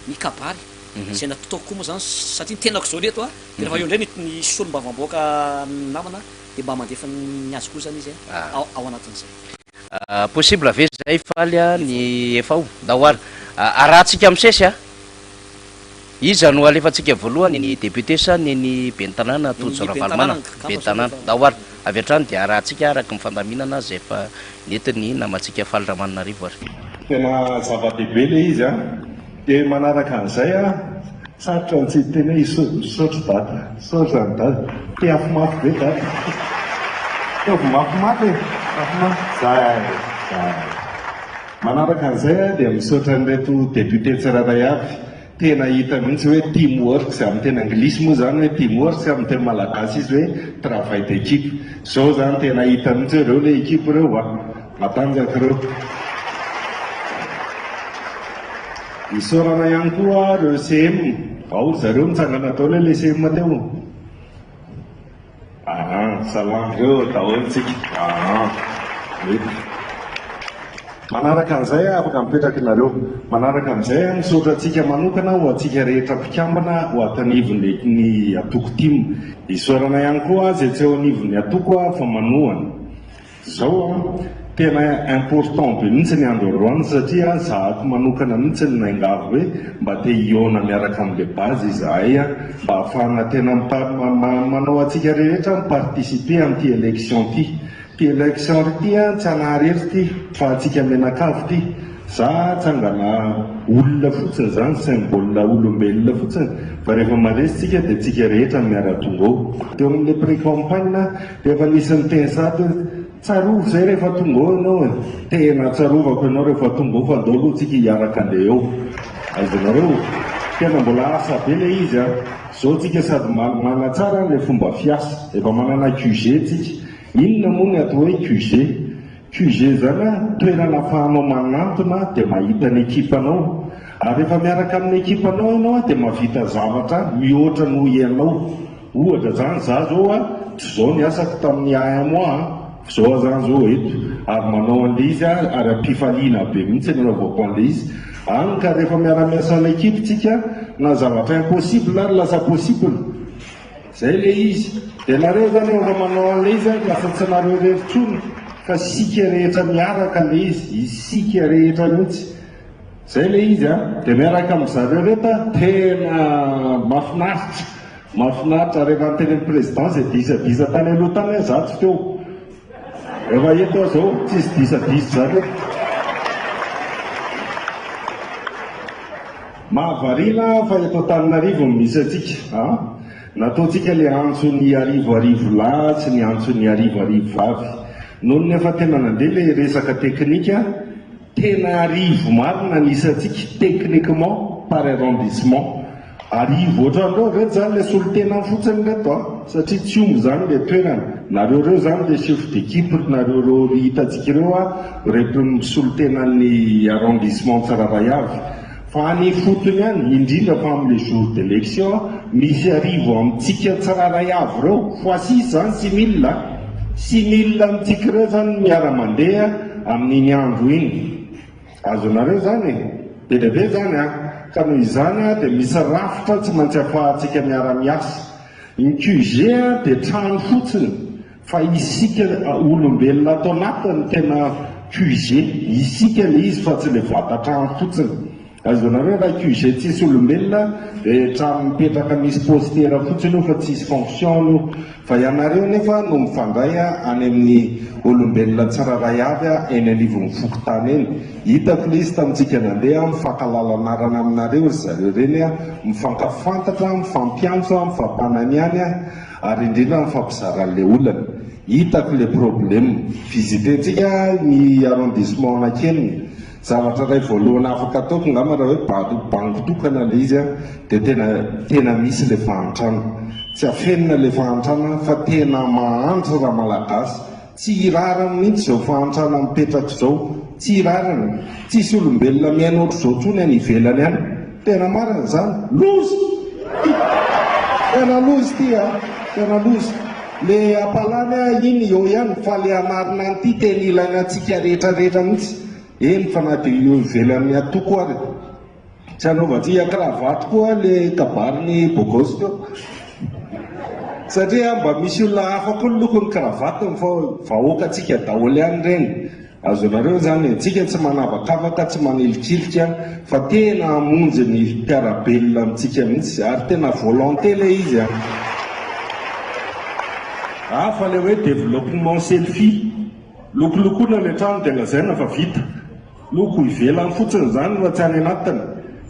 ny kabary zay natotoko koa moa zany satria tenako zao reto a de rehefa eo indray ny solomba vaboaka namana de mba mandefa ny azy koa zany izy ao anatin'izay possible ve zay faly a ny efa o dahoara arahantsika am'sesy a iza no alefantsika voalohany ny député sa ny ben'ny tanàna tojo raha valomanana ben'ny tanàna dahoara avy hatrany dia arahantsika araky ny fandaminana zay efa netiny namantsika faly Ramananarivo ary tena zava-dehibe le izy a de manaraka an'izay a sarotra ny tsy tena isotro data saotra ny data te afomafy be data tevy mafimafy afomafy zay manaraka an'izay a dia misaotra nyreto député tsiraray avy tena hita mihitsy hoe teamwork zay amin'ny teny anglisy moa zany hoe teamwork sy amin'ny teny malagasy izy hoe travail d'équipe zao zany tena hita mihitsy reo le équipe reo a matanjaka reo isorana ihany koa reo CM ao zareo mitsangana tao le CM teo salamy reo daholotsika manaraka an'izay afaka mipetraky nareo manaraka an'izay misaotra atsika manokana ho atsika rehetra mpikambana ho atanivony ny atoko timo isorana ihany koa zay tsy eo anivony atoko a fa manohana zao a tena important be mihitsy ny androandroany satria zahako manokana mihitsy ny naingavo hoe mba te iona miaraka amin'le bazy izahay a mba ahafahana tena manao atsika rehetra miparticiper amin'ity élection ty élection ty a tsy anaharery ty fa atsika menakavo ty za tsangana olona fotsiny zany symbole olombelona fotsiny fa rehefa maresitsika dia tsika rehetra miara-tonga ao teo amin'le pré-campagne rehefa nisy ny teny zato tsarovo zay rehefa tonga ao ianao tena tsarovako ianao rehefa tonga ao fa andao aloha tsika hiaraka andeha eo azonareo tena mbola asa be le izy a zao tsika sady manatsara le fomba fiasa efa manana QG tsika inona moa ny atao hoe QG zany a toerana ahafahanao manantona dia mahita ny ekipanao ary rehefa miaraka amin'ny ekipanao ianao dia mahavita zavatra mihoatra no ianao ohatra zany za zao a zao ny asako tamin'ny AMOA zao zany zao eto ary manao an'le izy a ary ampifaliana be mihitsy nanaovako an'le izy any ka rehefa miara-miasa n'ekipe tsika na zavatra impossible ary lasa possible zay le izy dia nareo zany efa manao an'le izy a lasa tsy nareo rehetrony fa sika rehetra miaraka le izy isika rehetra mihitsy zay le izy a dia miaraka amin'zareo reta tena mafinaritra rehefa nytenen'ny président zay disadisa tany aloha tany zato teo rehefa eto zao tsisy disadisy zany mahavarina fa eto Tananarivo misy atsika nataotsika le antso ny arivo lahy sy ny antso ny arivo vavy noho nefa tena nandeha le resaka teknika tena arivo marina nisy atsika techniquement par arrondissement arivo ohatran'ireo reto zany le solotena fotsiny reto satria tsy omby zany le toerana nareo zany le chef d'équipe nareo hitatsika ireo reto misolotenan'ny arrondissement Tsiraray avy fa ny fotony ihany indrindra fa amin'le jour d'élection misy arivo amintsika Tsiraray avy reo fois 6 zany 6 000 amintsika ireo zany miara-mandeha amin'iny andro iny azonareo zany be lehibe zany ka noho izany dia misy rafitra tsy maintsy ahafahantsika miara-miasa ny QG dia trano fotsiny fa isika olombelona atao anatiny tena QG isika le izy fa tsy le vata-trano fotsiny azonareo raha QG tsisy olombelona dia trano mipetraka misy postera fotsiny io fa tsisy fonction io fa ianareo nefa no mifandray any amin'ny olombelona Tsiraray avy eny anivon'ny fokotany eny hitako le izy tamintsika nandeha mifankalalana aminareo zareo reny mifankafantatra mifampiantso mifampananiany ary indrindra mifampizara an'le olana hitako le problème visitentsika ny arrondissement nakeliny zavatra ray voalohany afaka ataoko ngamba raha hoe bango tokana le izy a dia tena misy le fahantrana tsy afenina le fahantrana fa tena mahantra raha malagasy tsy irarana mihitsy zao fahantrana mipetraka zao tsy irarana tsisy olombelona miaina ohatr'izao tsony any ivelany any tena marina zany lozy tena lozy ty a tena lozy le apalany a iny eo ihany fa le anarina an'ity tena ilaina antsika rehetrarehetra mihitsy eny fa na dia eo ivelany atoko ary tsy anaovantsika kravaty koa le kabariny bogosto satria mba misy olona hafa koa ny lokon'ny kravatiny fa vahoaka atsika daholo ihany reny azonareo zany tsika tsy manavakavaka tsy manelikilika fa tena amonjy ny mpiarabelona amintsika mihitsy ary tena volonté le izy fa le hoe développement selfie lokolokoana le trano dia lazaina fa vita loko ivelany fotsiny zany fa tsy any anatiny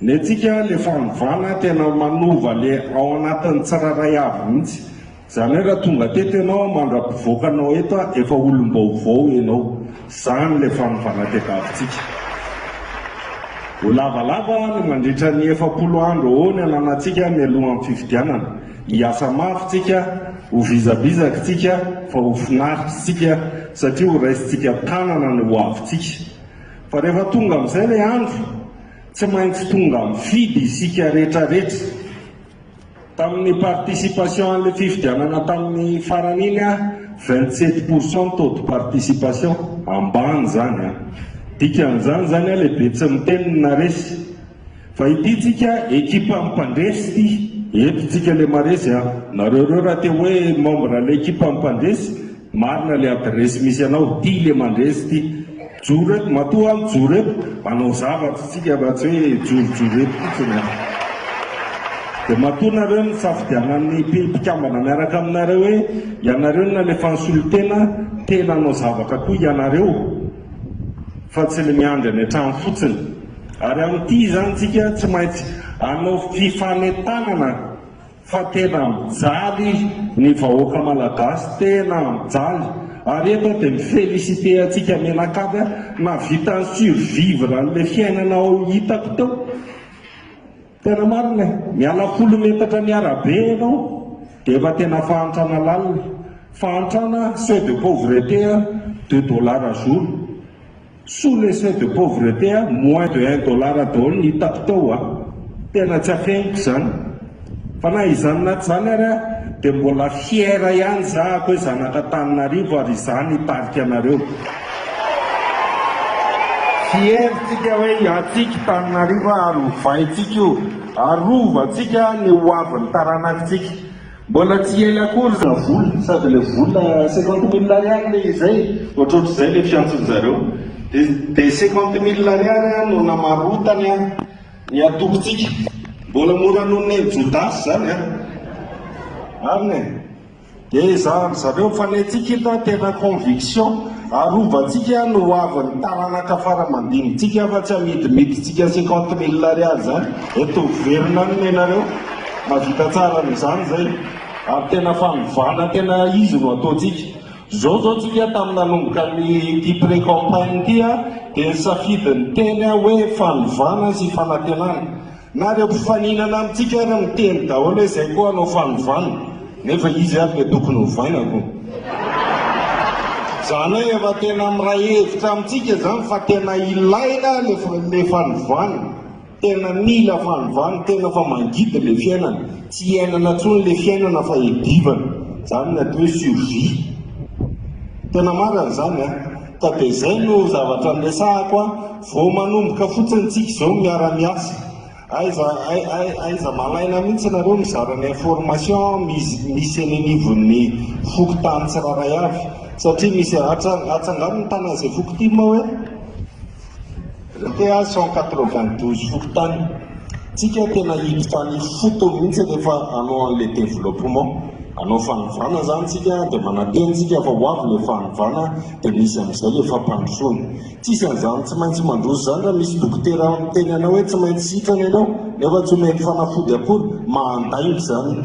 ny atsika le fanovana tena manova le ao anatin'ny tsiraray avy mihitsy zany hoe raha tonga teto ianao mandra-pivoakanao eto efa olom-baovao ianao zany le fanovana tekavitsika ho lavalava ny mandritra ny 7 andro eo ny ananatsika mialoha amin'ny fifidianana hiasa mafytsika ho vizabizakitsika fa ho finaritsika satria ho raisitsika tanana ny ho avitsika fa rehefa tonga amin'izay le andro tsy maintsy tonga mifidy isika rehetrarehetra tamin'ny participation an'le fifidianana tamin'ny faran'iny 27% taux de participation ambany zany dikan'izany zany lehibe tsy miteny naresy fa ititsika ekipa mpandresy ty etotsika le maresy nareo raha te hoe membre le ekipa mpandresy marina le adresy misy anao ty le mandresy ty joreto matoa any joreto manao zavatra tsika fa tsy hoe jorojoreto fotsiny dia matoa nareo ny safidianan'ny mpikambana miaraka aminareo hoe ianareo na le fansolitena tena anao zavatra koa ianareo fa tsy le miandry any an-trano fotsiny ary amin'ity zany tsika tsy maintsy anao fifanetanana fa tena mijaly ny vahoaka malagasy tena mijaly ary eto dia mifelicité atsika menakavy na vita ny survivre n'le fiainanao hitako teo tena marina miala 10 metatra ny arabe ianao dia efa tena fahantrana lalina fahantrana seuil de pauvreté $2 jour sous le seuil de pauvreté moins de $1 daholo ny hitako teo tena tsy afeniko zany fa na izany naty zany ary dia mbola fiera ihany zahako hoe zanaka Tananarivo ary izany hitarika anareo fieritsika hoe atsika Tananarivo ary hovaitsika io arovatsika ny hoavin'ny taranakitsika mbola tsy ela akory za vola sady le vola 50 000 ariary le izay ohatrohatr'izay le fiantson'zareo dia 50 000 ariary no namarotany ny atokotsika mbola mora noho ny Jodas zany arine dia zareo fanetsika ito tena conviction arovantsika no hoavin'ny taranaka faramandinitsika fa tsy amidimiditsika 50 000 ariary zany eto verina ny nareo mavita tsara n'izany zay ary tena fanovana tena izy no ataotsika zao tsika tamin'ny nanomboka ny ty pré-campagne ty dia nisafidy ny teny hoe fanovana sy fanantenana na reo mpifaninana amintsika raha miteny daholo hoe zay koa anao fanovana nefa izy ary le tokony hovainako zany hoe efa tena miray hevitra amintsika zany fa tena ilaina le fanovana tena mila fanovana tena fa mangidy le fiainana tsy iainana tsony le fiainana fa edivana zany ny atao hoe survie tena marina zany ka dia zay no zavatra niresahako vao manomboka fotsiny tsika zao miara-miasa aiza malaina mihitsy nareo mizarany information misy eny anivon'ny fokotany tsiraray avy satria misy atsangano ny tana zay fokotima hoe te 192 fokotany tsika tena hiditra ny foto mihitsy rehefa anao an'le développement anao fanovana zany tsika dia manatentsika fa hoavy le fanovana dia misy amin'izay le fampandrosoana tsisy an'izany tsy maintsy mandroso zany raha misy dokotera miteny anao hoe tsy maintsy sitrana ianao nefa tsy mety fanafody akory mahandaingo zany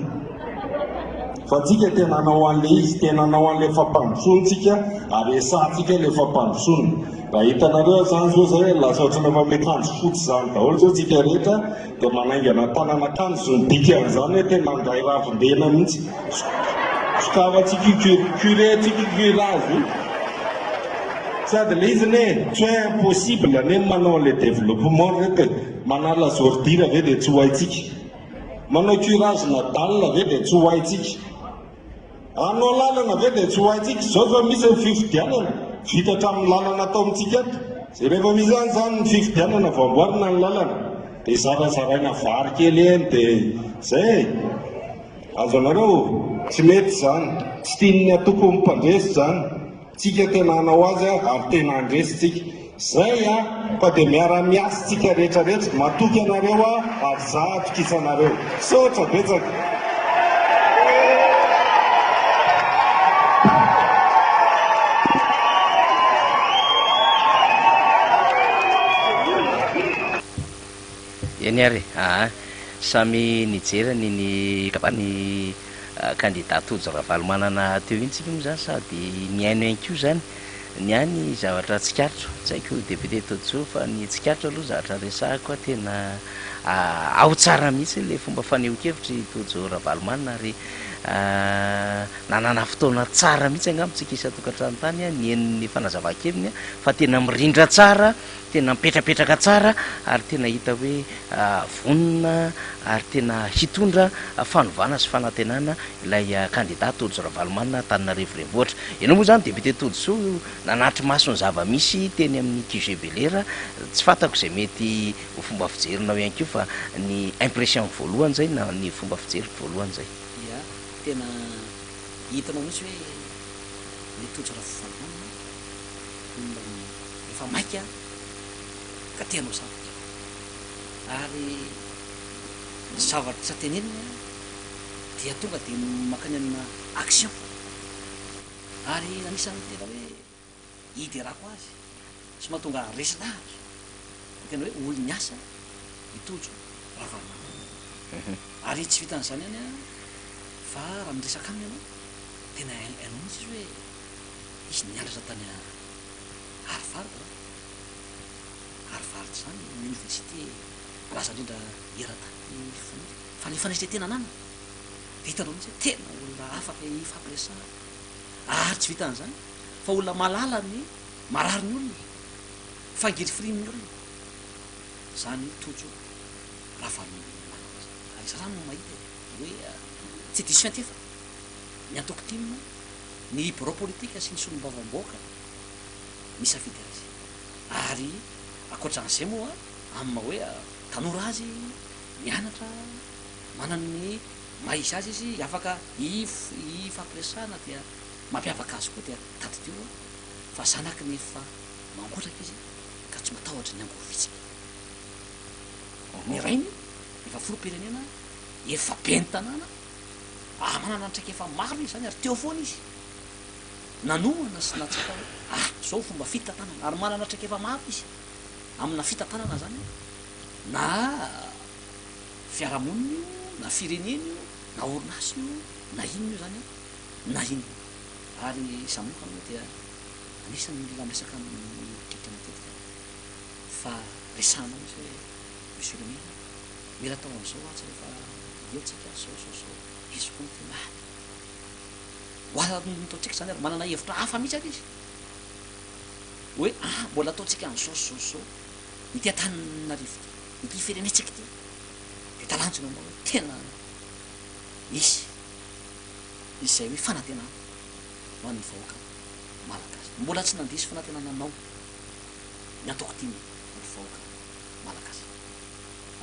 fa tsika tena anao an'le izy tena anao an'le fampandrosontsika ary esantsika le fampandrosona raha hitanareo zany zao zay lasa ohatrana fa mekanjo fotsy zany daholo zao tsika rehetra dia manaingana tananakanjo zony dikan'izany hoe tena angay ravindena mihitsy sokavatsika curetsika curazy sady le izy ne tsy hoe impossible ane manao le développement rety manala zordira ave dia tsy ho haitsika manao curage nadalina ave dia tsy ho haitsika anao lalana ave dia tsy ho haitsika zao zao misy ny fifidianana vita hatramin'ny lalana atao amintsika ato zay rehefa misy any zany ny fifidianana voamboarina ny lalana dia zarazaraina vary kely eny dia zay azo anareo tsy mety zany tsy tian'ny atoko mpandresy zany tsika tena anao azy ary tena andresitsika zay fa dia miara-miasy tsika rehetrarehetra matoky anareo ary za atokisanareo sotra betsaka eny ary samy nijerany ny kapany candidat tojo ravalomanana teo iny tsika moa zany sady miaino ainkio zany ny any zavatra tsikarotro tsy haiko député tojo fa ny tsikarotro aloha zavatra resahako tena ao tsara mihitsy le fomba faneho-kevitry tojo ravalomanana ary nanana fotoana tsara mihitsy angambontsika isa-tokantrano tany ny eniny fanazava-keviny fa tena mirindra tsara tena mipetrapetraka tsara ary tena hita hoe vonona ary tena hitondra fanovana sy fanantenana ilay candidat tojo ravalomanana Antananarivo renivohitra ianao moa zany député tojo nanatry masony zava-misy teny amin'ny QG Belera tsy fantako zay mety ho fomba fijerinao ihany keo fa ny impression voalohany zay na ny fomba fijeriko voalohany zay ia tena hitanao mihitsy hoe le tojo ravalomanana efa maika ka tianao zavatra ary zavatra tsy atenenina dia tonga dia makany amina action ary anisan'ny tena hoe hiderako azy sy mahatonga resinahitra tena hoe olo ny asa mitojo ravalomanana ary tsy vitan'izany any fa raha miresaka aminy ianao tena ainao mihitsy izy hoe izy nianatra tany Harvard zany université laza indrindra era-tany fa le fanasitrahana anana vitanao mihitsy tena olona afaka ifampiresahana ary tsy vitan'izany fa olona malala ny marary ny olona fangirifirinin'ny olona zany tojo ravalomanana ary izy rano no mahita hoe tsy diso fiantefa ny antoko timina ny bureau politika sy ny solombavam-boaka misafidy azy ary akoatran'izay moa amin'ny hoe tanora azy mianatra manany mahisy azy izy afaka ifampiresahana dia mampiavaka azy koa dia tadidio fa zanaky ny efa mangotraka izy ka tsy matahotra ny angovitsika ny rainy efa filoam-pirenena efa be ny tanàna manana ntraika efa maro izy zany ary teo foana izy nanoana sy natsaka hoe zao fomba fitantanana ary manana traika efa maro izy amina fitantanana zany na fiarahamonina io na firenena io na orinasa io na inona io zany na inona ary zamokana moa dia anisany mila miresaka amin'ny kika matetika fa resahana izy hoe monsieur le maire mila atao am'izao atsy rehefa etsika sao izy koa tena ataontsika zany ary manana hevitra hafa mihitsy ary izy hoe mbola ataontsika an'zao ity Antananarivo ity firenetsika ty de talanjona anao hoe tena isy izay hoe fanantenana ho an'ny vahoaka malagasy mbola tsy nandiso fanantenana anao ny atoko timy ny vahoaka malagasy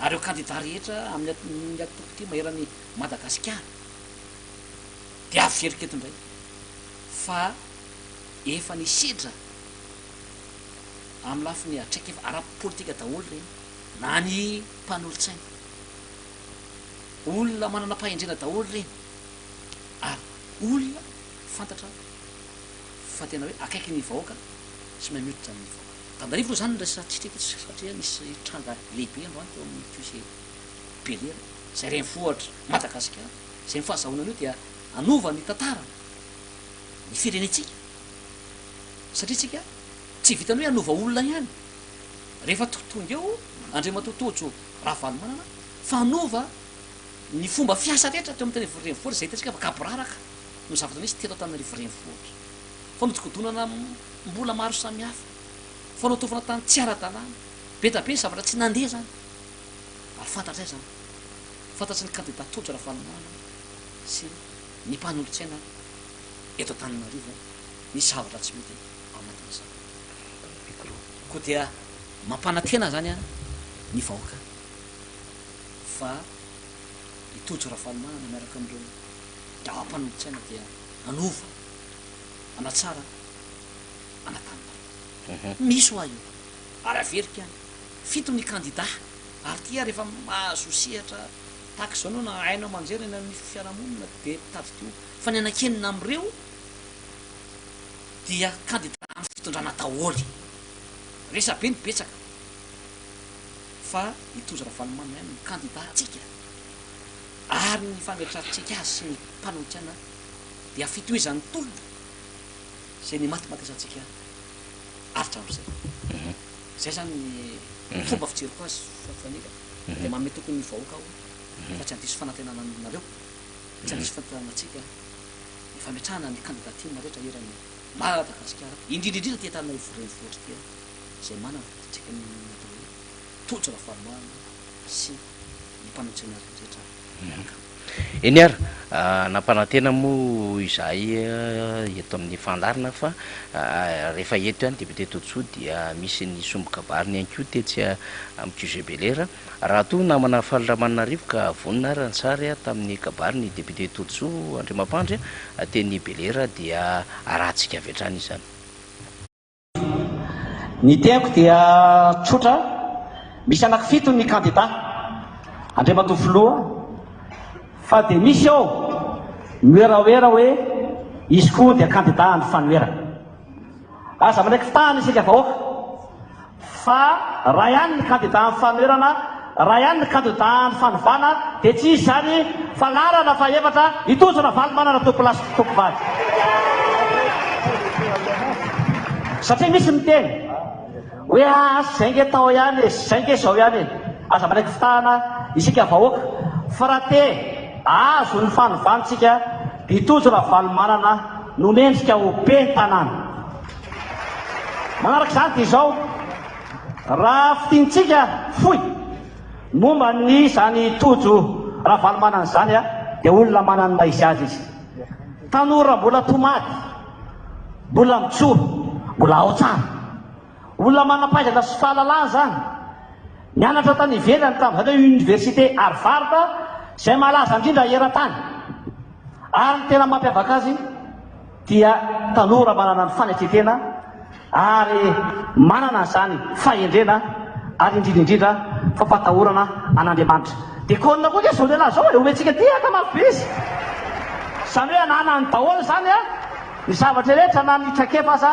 ary eo candidat rehetra amin'ny atoko ty maheran'ny Madagasikara dia averik eto indray fa efa nisidra amin'ny lafi ny atraika efa ara-politika daholo reny na ny mpanolotsaina olona manana mpahendrena daholo reny ary olona fantatra fa tena hoe akaiky ny vahoaka sy mamiototra ny vahoaka Antananarivo zany nresatsika satria nisy tranga lehibe androany teo amin'ny QG Belera zay renivohitra Madagasikara zay mifahazahonana io dia anova ny tantara ny firenetsika satria tsika tsy vitany hoe anova olona ihany rehefa totonga eo andriamatotojo raha valomanana fa anova ny fomba fiasa rehetra teo amin'ny tany renivohitra zay hitantsika makaboraraka no zavatra misy teto Antananarivo renivohitra fanotokodonana mbola maro samihafa fanaotovana tany tsy ara-dalàna betabe ny zavatra tsy nandeha zany ary fantatray zany fantatry ny candidat tojo raha valomanana sy ny mpanolotsaina eto Antananarivo ny zavatra tsy mety ao anatin'izany koa dia mampanantena zany a ny vahoaka fa itojo raha valomanana miaraka am'ireo ao mpanolotsaina dia anova anatsara anatanana misy ho aio ary averika any fito ny candidat ary tia rehefa mahazo sehatra tahaka zao anao na hainao manjery eny amin'ny fiarahamonina de tady teo fa ny anakenina am'ireo dia candidat amin'ny fitondrana daholy resabe ny betsaka fa itojo raha valomanana ihany ny candidat atsika ary ny fametratsika azy sy ny mpanolotsaina dia fitohizan'ny tolona zay ny matimatisantsika aritra am'izay zay zany ny fomba fijeriko azy fanira de manome tokony ny vahoaka aho fa tsy andiso fanantenana nareo tsy andiso fanantenanatsika ny fametrahana ny candidatima rehetra eran'ny Madagasikara indrindrindrindra ty Antananarivo renivohitra tia zay manana tsika ny atao hoe tojo raha valomanana sy ny mpanolotsaina rehetra eny ara nampanantena moa izahay eto amin'ny fandarina fa rehefa eto ihany député Totsoa dia misy ny sombokabariny ihany koa tetsy amin'ny QG Belera raha toa namana fahalamanarivo ka vonina ary ansary tamin'ny kabariny député Totsoa Andriamampandry teny Belera dia arahantsika avy hatrany izany ny teako dia tsotra misy anankifito ny candidat Andriamatofoloha fa de misy ao mioeraoera hoe izy koa dia candidat ny fanoera aza manaiky fitahana isika vahoaka fa raha ihany ny candidat ny fanoerana raha ihany ny candidat ny fanovana de tsy izy zany fa larana fa efatra itojo raha valomanana topolasy topovady satria misy miteny hoe zay nge tao ihany zay nge zao ihany aza manaiky fitahana isika vahoaka fa raha te azo ny fanovantsika itojo raha valomanana no mendrika ho be tanàna manaraka zany de zao raha fitinitsika foy momba ny zany tojo raha valomanana zany a de olona manany maizy azy izy tanora mbola tomady mbola mitsoa mbola aotsana olona manampaizana sy fahalalana zany mianatra tany ivelany tam'zany hoe université Harvard zay malaza indrindra era-tany ary ny tena mampiavaka azy dia tanora manana ny fanetretena ary manana zany fahendrena ary indrindrindrindra fampatahorana an'Andriamanitra de konina koa zao lehilahy zao omentsika tiaka mafizy zany hoe anana ny daholo zany a ny zavatra rehetra na ny trakefa aza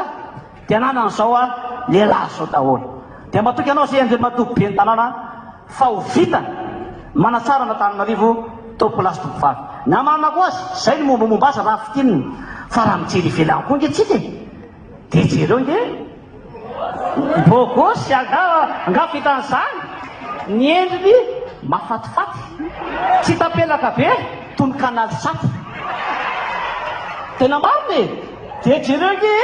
de anana n'izao a lehilahy zao daholo de matoky anao zay Andriamatoky be ny tanàna fa ho vita manatsara n'Antananarivo topolasy topovavy namanana koa azy zay ny mombamomba azy raha fitininy fa raha mijery ivelany koa nge tsika de jereo nge bogosy nga vitan'izany ny endriny mafatifaty tsy tapelaka be toy ny kanaly saty tena mariny de jereo nge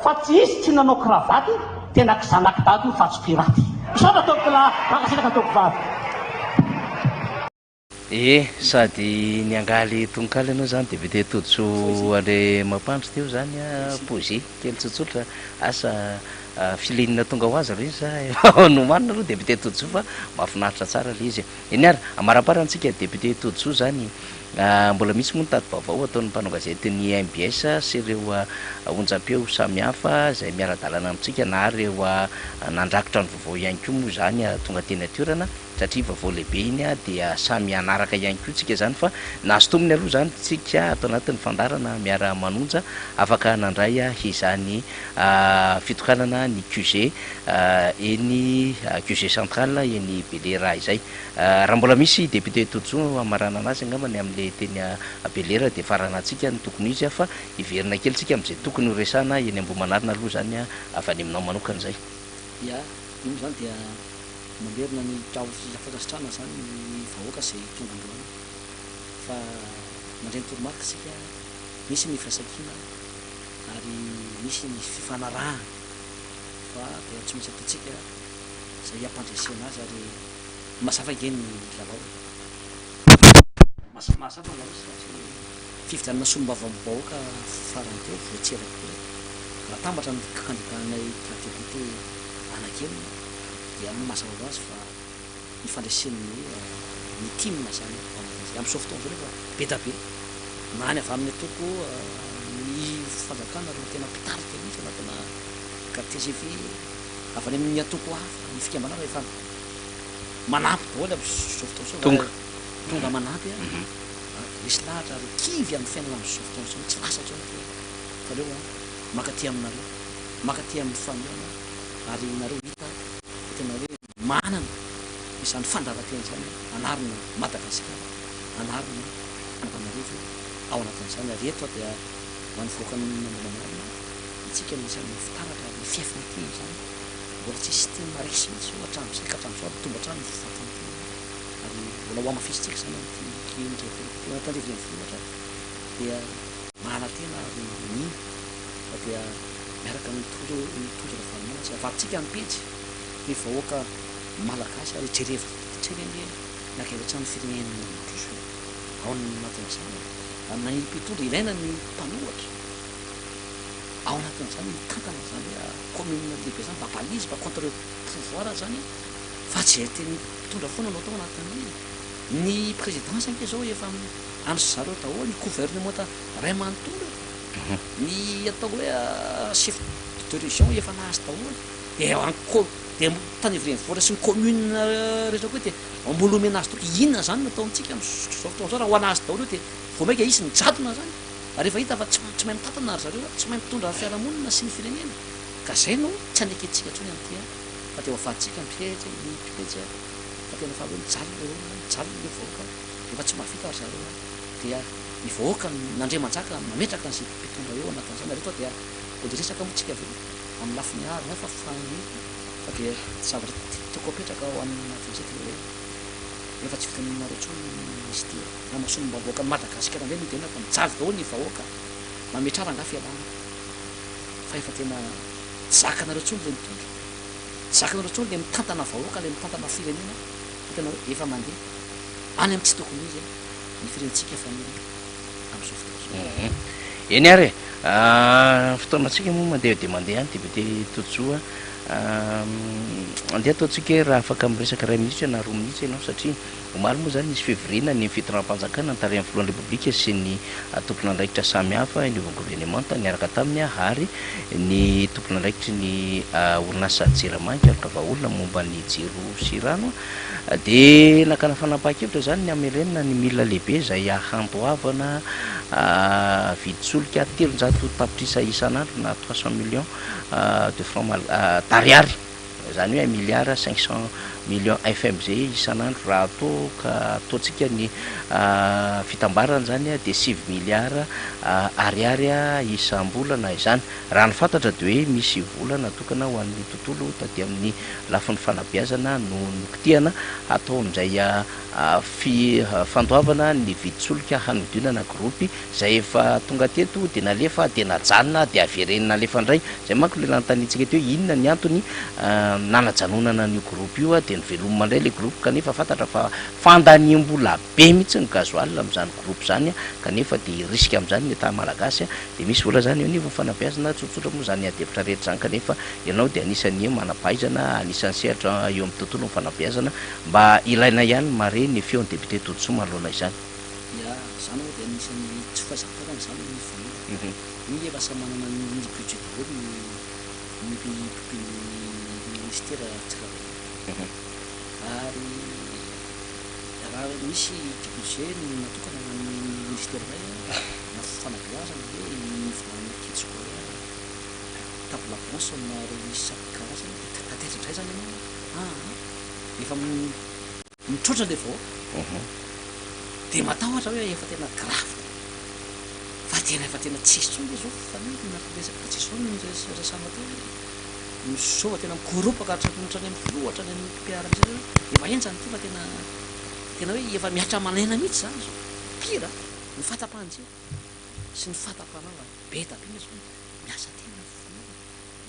fa tsy izy tsy nanao kravaty tena kizanaky daty ny fatsopiraty isaona topola makasitaka topovavy sady niangaly tonikaly anao zany député Totsoa Andriamampandry teo zany posé kely tsotsotra asa filinina tonga ho azy reny sa no manina aloha député Totsoa fa mahafinaritra tsara le izy eny ary amaraparantsika député Totsoa zany mbola misy moa nitady vaovao ataon'ny mpanao gazety ny MBS sy ireo onjam-peo samihafa zay miara-dalana amitsika na reo nandrakotra ny vaovao ihany koa moa zany tonga teny atiorana satria vaovao lehibe iny dia samy anaraka ihany koa tsika zany fa nazotominy aloha zany tsika atao anatin'ny fandarana miara manonja afaka nandray izany fitokanana ny QG eny QG central eny Belera izay raha mbola misy député Totsoa amarana anazy angamba ny amin'ny le teny Abelera de faranatsika ny tokony izy fa iverina kely tsika am'izay tokony ho resana eny Ambohimanarina aloha zany avy any aminao manokana zay. ia iny zany dia mamberina ny afakasitrana zany ny vahoaka zay tonga androany fa mandray ny toromarika sika misy ny firasakina ary misy ny fifanarahana fa dia tsy misy ataontsika zay ampandresena azy ary masafa ngeny lavao masafa lavao satria fividianana sombavambahoaka farany teo voatsirako raha tambatra ny kandidatanay tratédité anakely dia mazava ho azy fa ny fandresen'ny ny timna zany amin'ny softon zao rehefa be da be nany avy amin'ny atoko ny fanjakana aloha tena pitarika mihitsy anatina quartier GV avy any amin'ny atoko hafa ny fikambana rehefa manampy daholo amin'ny softon zao tonga manampy misy lahatra ary kivy amin'ny fiainana amin'ny softon zao tsy lasatra fareo makaty aminareo makaty amin'ny famiana ary nareo hita tena hoe manana izany fandavatena zany anarina Madagasikara anarina Antananarivo ao anatin'izany ary eto dia ho an'ny voakany Ambohimanarina itsika misy fitaratra ny fiafinanteny zany mbola tsisy teny maresy mihitsy hatramin'izay ka hatramin'izao tonga hatrany fifatanteny ary mbola ho amafisitsika zany tandrivon'ohatra dia mahala tena ary nina fa dia miaraka mitondra valomanatsy avatsika mipetsy ny vahoaka malagasy ary jerevy nakelatrany firenena troso ao anatin'izany na ny mpitondra ilaina ny mpanohatra ao anatin'izany mitantana zany commune lehibe zany babalizy mba contre pouvoir zany fa tsy hay teny mpitondra foana anao tao anatin'ny ny présidence anke zao efa andro zareo daholo ny gouvernement ray manontolo ny atao hoe chef de région efa nahazy daholo de tany ivrenivora sy ny commune rehetra koa dia ambolomena azy toky inona zany nataontsika am'zao fotoana zao raha ho anazy daholo dia vo maika izy ny jadona zany ary rehefa hita fa tsy mahay mitantana ary zareo tsy mahay mitondra fiarahamonina sy ny firenena ka zay no tsy aneketsika trony am'ty fa dia hoafaditsika mipetsy ny pipetsy fa tena fa hoe mijaly le vahoaka efa tsy mafita ary zareo dia ny vahoaka nandriamanjaka mametraka n'zay mpitondra eo anatin'izany ary eto dia resaka motsika aveo amin'ny lafiny arina fa fa dia zavatra tiako apetraka ao anatin'izay dia hoe efa tsy vitanareo tsony izy ty na masomba vahoaka ny Madagasikara ndray nodena fa mijaly daholo ny vahoaka mametrara nga fialana fa efa tena zakanareo tsony le mitondra zakanareo tsony le mitantana vahoaka le mitantana firenena fa tena hoe efa mandeha any amin'ny tsy tokony izy ny firenentsika efa amin'izao fotoana eny ary fotoanatsika moa mandeha de mandeha any député Tojoa andeha ataontsika hoe raha afaka miresaka ray minitra na roa minitra ianao satria omaly moa zany nisy fivirina ny fitondram-panjakana nitarehan'ny voalohan'ny republika sy ny tompona andraikitra samy hafa ny gouvernemanta niaraka taminy ary ny tompona andraikitry ny orinasa jeromanitra ka vahaolona momba ny jiro sy rano de nakana fanapaha-kevitra zany ny amelenina ny milina lehibe zay ahantoavana viditsolika 300 tapitrisa isan'andro na 300 millions de francs d'ariary zany hoe 1 milliard 500 millions FMG isan'andro raha atao ka ataontsika ny fitambarana zany de 7 milliards ariary isam-bolana izany raha ny fantatra de hoe misy vola natokana ho an'ny tontolo taty amin'ny lafin'ny fanabeazana no nokitiana ataon'izay fandoavana ny viditsolika hanodinana gropy zay efa tonga teto de nalefa de najanona de averenina alefa ndray zay manko le lanotanitsika teo inona ny antony nanajanonana ny gropy io de nyvelomina ndray le gropy kanefa fantatra fa fandaniam-bola be mihitsy ny gazoal am'izany gropy zany kanefa de risque am'izany ny ata malagasy de misy vola zany eo nivo fanabeazana tsotsotra moa zany adevitra rehetra zany kanefa ianao de anisany manapaizana anisany sehatra eo amin'ny tontolo ny fanabeazana mba ilaina ihany mare ny feon'ny député Tojoa manoloana izany ia zany moa dia anisany tsy fahazatana zany ny vola ny efa samy manana ny budget daholo ny ministère tsirairay ary raha misy budget natokana ny ministère ray na fanabeazana hoe ny fanakitsiko table pense na reo isan-karazany tatetratray zany ianao efa mitrotra le vahoaka dia matahotra hoe efa tena grave fa tena tsisy tsony zao familina resaka tsisy tsony resana teo misova tena mikoropaka hatratrany amin'ny filohatra ny amin'ny mpiaramisy efa entsany ty fa tena hoe efa miatra manaina mihitsy zany zao pira ny fatapahantsio sy ny fatapanava betabe zao miasa tena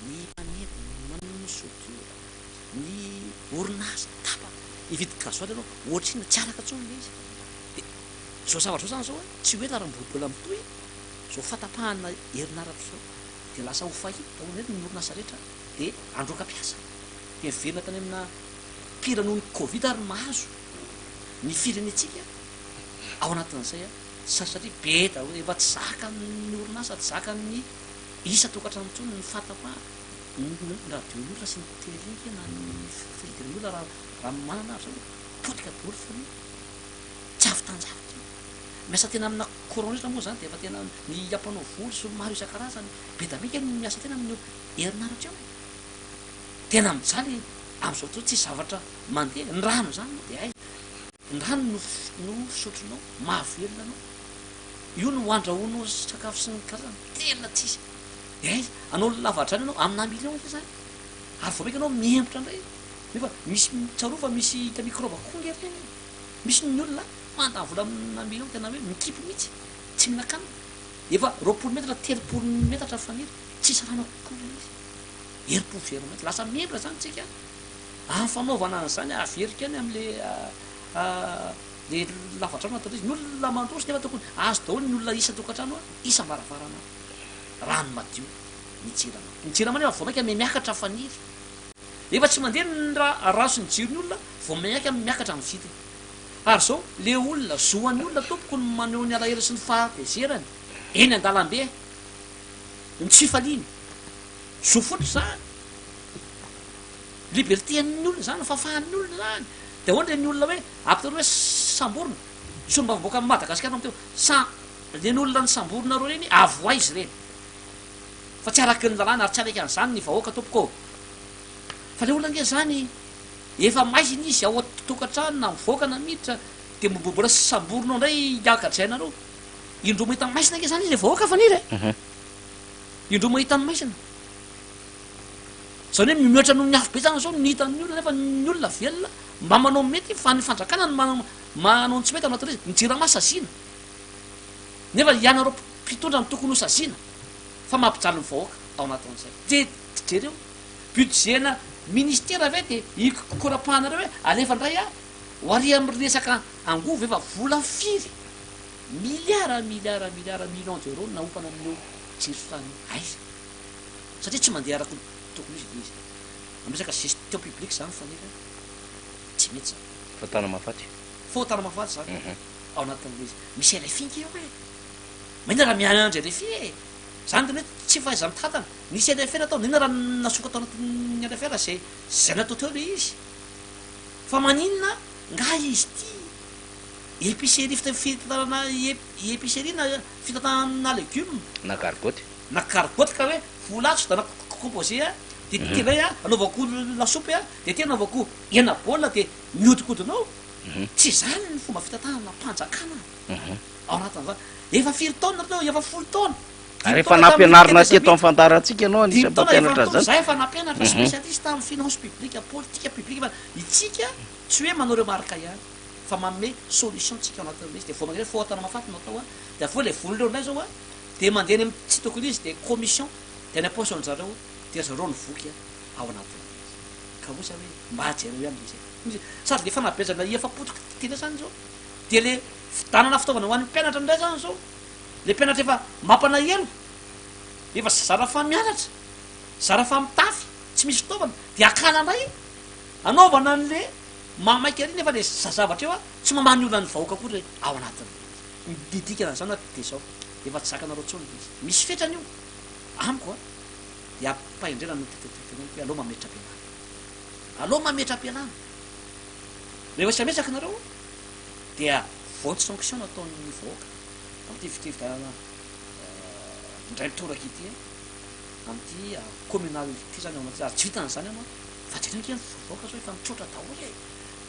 ny manety manosotora ny orinasa tapa ividy gasoaly anao ohatrina tsy araka tsony le izy de zao zavatra zao zany zao tsy hoe laram-bola mitoy zao fatapahana herinaratra zao de lasa ho fahita oety ny orinasa rehetra de androka mpiasa de miverina tany amina pira noho ny covid ary mahazo ny firenetsika ao anatin'izay satria beta efa tsy zaka ny orinasa tsy zaka ny isa tokatrano ntsony ny fatapaha radion'olona sy ny teleka na ny fidiren'olona raha manana zao potika boly fa ny tsy avy tanjavitra miasa tena amina courant rehetra moa zany de efa tena ny ampanao voly sy maro isan-karazany betamika miasa tena amin'ny herinaratra eo tena mijaly am'izao to tsy zavatra mandeha ny rano zany de ay ny rano no fisotronao mahavelona anao io no andrahoanao sakafo sy ny karazany tena tsisy de ay anao lavadrany anao amina million zany ary vao meka anao miembotra indray nefa misy tsaro fa misy hita microbe konga reny misy ny olona mandany vola amina million tena hoe mikipy mihitsy tsy minakana efa 20 metatra 30 metatra faniry tsisy rano akory izy herim-po veromety lasa miembra zany tsika am'fanaovana an'izany averika any am'le le lavatrano atao izy ny olona mandroso nefa tokony azo daholo ny olona isa tokatrano isa mbaravarana rano madio mijirama nefa vao maika miakatra faniry efa tsy mandeha ny raso ny jiro ny olona vao maika miakatra amin'ny vitiny ary zao le olona zoan'ny olona tompoko ny maneho ny alahelo sy ny fahatezerany eny an-dalambe ny tsy fifaliany zo fotry zany liberté an'ny olona zany fahafahan'ny olona zany de ohatra ny olona hoe ampitaro hoe samborona so mbavoaka amin'ny madagasikara amteo leny olona ny samborona ro reny avoa izy reny fa tsy araky ny lalàna ary tsy araiky an'izany ny vahoaka tompoko fa le olona nge zany efa maiziny izy ao tokatrano na mivoaka na miditra de mbola samborona ndray iakadrainareo indro mahita ny maisina nge zany izy le vahoaka faniry indro mahita ny maisina zany hoe mimihoatra no ny afo be zany zao ny hitan'ny olona nefa ny olona velona mba manao mety fa ny fandrakana ny manao ny tsy mety anatin'izy mijirama sazina nefa ianareo mpitondra ny tokony ho sazina fa mampijaly ny vahoaka ao anatin'izay de jereo budgena ministera ave de ikorapahanareo hoe alefa ndray ho ary amin'ny resaka angovo efa vola firy milliard million d'euro naopana amin'io jirotany aiza satria tsy mandeha araka tokony izy izy amresaka gestion publique zany fanira tsy mety zany fatana mafaty fotana mafaty zany ao anatin'le izy misy RFI eo e mahina raha miandry RFI e zany tena hoe tsy fahaiza mitatana nisy RFI natao nina raha nasoka atao anatin'ny RFI raha zay natao teo le izy fa maninona nga izy ty épicerie fitanana épicerie na fitanana légume na gargoty ka hoe volatso da na composé de tenay anaovako lasopy de tena anaovako hena baolina de miodikodinao tsy zany ny fomba fitantanana mpanjakana ao anatin'zany efa 4 taona teo efa 10 taona ary efa nampianarina ty atao am'fantaratsika anao anisy mpampianatra zany zay efa nampianatra spécialiste amin'ny finance publique politique publique fa itsika tsy hoe manao reo marika ihany fa manome solution tsika ao anatin'izy de vao magna hoe fotana mafaty no atao de aveo le voly reo ndray zao de mandeha ny tsy tokony izy de commission de ny aposony zareo de zareo ny voky ao anatin'izy ka osa hoe mba ajereo ihany izy sady le fanabezana efa-potoka tena zany zao de le fidanana fitaovana ho an'ny mpianatra ndray zany zao le mpianatra efa mampanahelo efa zara fa mianatra zara fa mitafy tsy misy fitaovana de akana ndray anaovana an'le mamaiky ary nefa le zazavatra eo tsy mamany olona ny vahoaka koa re ao anatiny didikana zany de zao efa tsy zakanareo tsony izy misy fetrany io amiko de ampaindrena no hoe aloha mametra am-pianana aloha mametra am-pianana rehefa tsy ametraky nareo dia vote sanction ataon'ny vahoaka am'ty fividanana indray mitoraky ity am'ty communal ty zany ao anaty ary tsy vitana zany anao fa jerenky ny vahoaka zao efa mitrotra daholo e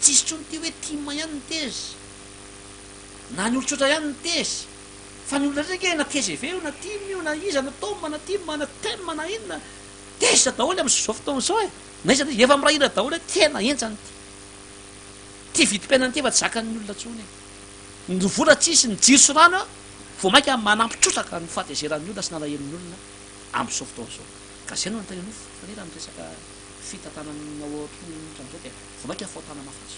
tsisy tsony ty hoe tima ihany ny tezy na ny olotsotra ihany ny tezy fa ny olona raiky na TGV io na tim io na iza na toma na tima na tema na inona teza daholo am'zao fotoana zao e na iza efa mirahira daholo hoe tena entsany ty vidim-piainany ty fa tsy zakany olona tsony ny vola tsisy ny jiro sy rano vo mainka manampitsotraka ny fahatezeran'ny olona sy nalahelin'ny olona am'zao fotoana zao ka zay no anotany nofo fanira amin'ny resaka fitantanana ohatran'izao dia vo mainka faotana mafatsy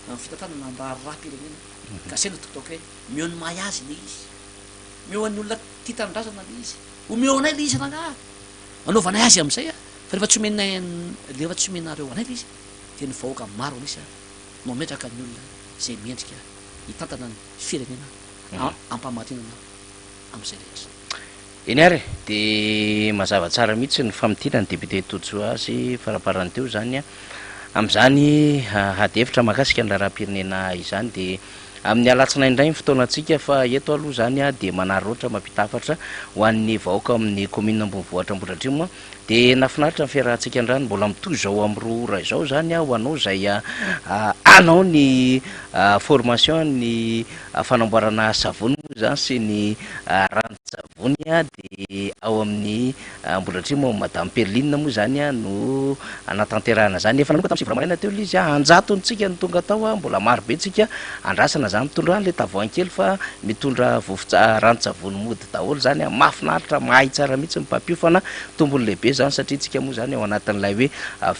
zao fitantanana mba raha-pirenena ka zay no tokotoko hoe meo ny mahay azy le izy meo an'ny olona ty tanindrazana le izy ho meo anay le izy ranga anaovanay azy am'izay fa rehefa tsy omenay lefa tsy omenareo anay le izy dia ny vahoaka maro anisy no metraka ny olona zay miendrika hitantana ny firenena ampamatinana am'izay rehetra eny ary de mazava tsara mihitsy ny famidina ny député Tojo azy faraparany teo zany am'izany hady hevitra mahakasika ny raharam-pirenena izany de amin'ny alatsinainy indray ny fotoanantsika fa eto aloha zany de manary roatra mampitafatra ho an'ny vahoaka amin'ny commune Ambonivohitra Ambohidratrimo de nafinaritra ny fiarahantsika andrano mbola mitoy zao amin'ny roa ora izao zany ho anao zay anao ny formation ny fanamboarana savony moa zany sy ny ranon-tsavony de ao amin'ny Ambohidratrimo madame Perline moa zany no anatanterahana zany efa nanomboka tamin'ny sivramaraina teo izy anjatontsika ny tonga tao mbola maro be tsika andrasana zany mitondra le tavoahangy kely fa mitondra vovotra ranon-tsavony mody daholo zany mahafinaritra mahay tsara mihitsy ny mpapiofana tombony lehibe zany satria tsika moa zany ao anatin'ilay hoe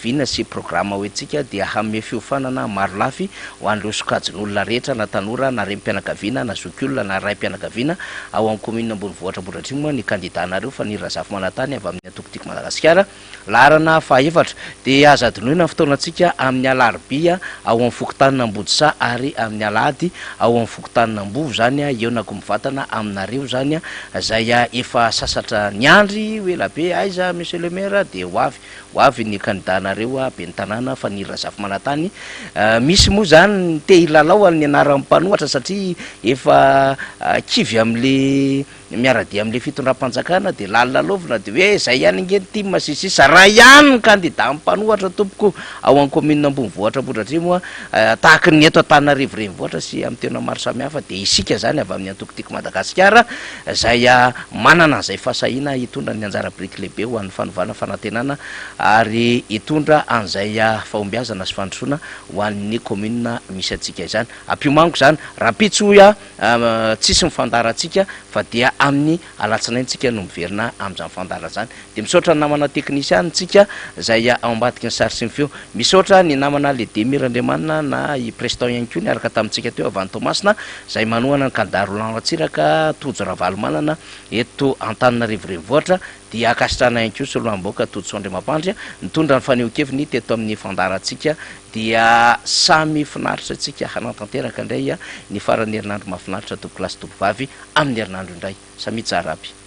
vina sy programma hoentsika dia hame fiofanana maro lafy ho an'ireo sokajin'olona rehetra na tanora na rem-pianakaviana na zokiolona na ray-mpianakaviana ao amin'ny commune Ambonivohitra Ambohidratrimo ny kandidanareo fa ny Razafy Manantany avy amin'ny atokotiko Madagasikara laharana fahaefatra de aza adinoina ny fotoanantsika amin'ny alarobia ao amin'ny fokotanina Ambodisa ary amin'ny alahady ao amin'ny fokotanina Ambovo zany eo na komivatana aminareo zany zay efa sasatra ny andry hoe labe aiza monsieur le maire de ho avy ny kandidanareo be ny tanàna fa ny Razafy Manantany misy moa zany te hilalao ny anaran'ny mpanohatra satria efa kivy am'le miaradia am'le fitondram-panjakana de lalalovina de hoe zay ihany ngeny ty masisisa raha ihany ny kandida mpanohatra tompoko ao amin'ny commune Ambonivohitra Ambohidratrimo tahaka ny eto Antananarivo renivohitra sy amin'ny tena maro samihafa de isika zany avy amin'ny atokotiko Madagasikara zay manana an'izay fahasahiana hitondra ny anjara biriky lehibe ho an'ny fanovana fanantenana ary hitondra an'izay fahombiazana sy fandrosoana ho an'ny commune misy atsika izany ampiomaniko zany rapitsoya tsisy mifandarantsika fa dia amin'ny alatsinaintsika no miverina amin'izany fandara zany de misaotra ny namana teknisiany tsika zay ao ambadiky ny sary sy ny feo misaotra ny namana le Demir Andriamanina na i président ihany koa niaraka tamintsika teo avany Tomasina zay manohana ny kandidata Roland Ratsiraka Tojo Ravalomanana eto Antananarivo renivohitra dia akasitrana ihany koa soloamboka Tojo Sondrimapandria nitondra ny fanehoan-keviny teto amin'ny fandarantsika dia samy finaritra tsika hanatanteraka indray ny farany herinandro mahafinaritra toboklasy tobovavy amin'ny herinandro indray samy tsara aby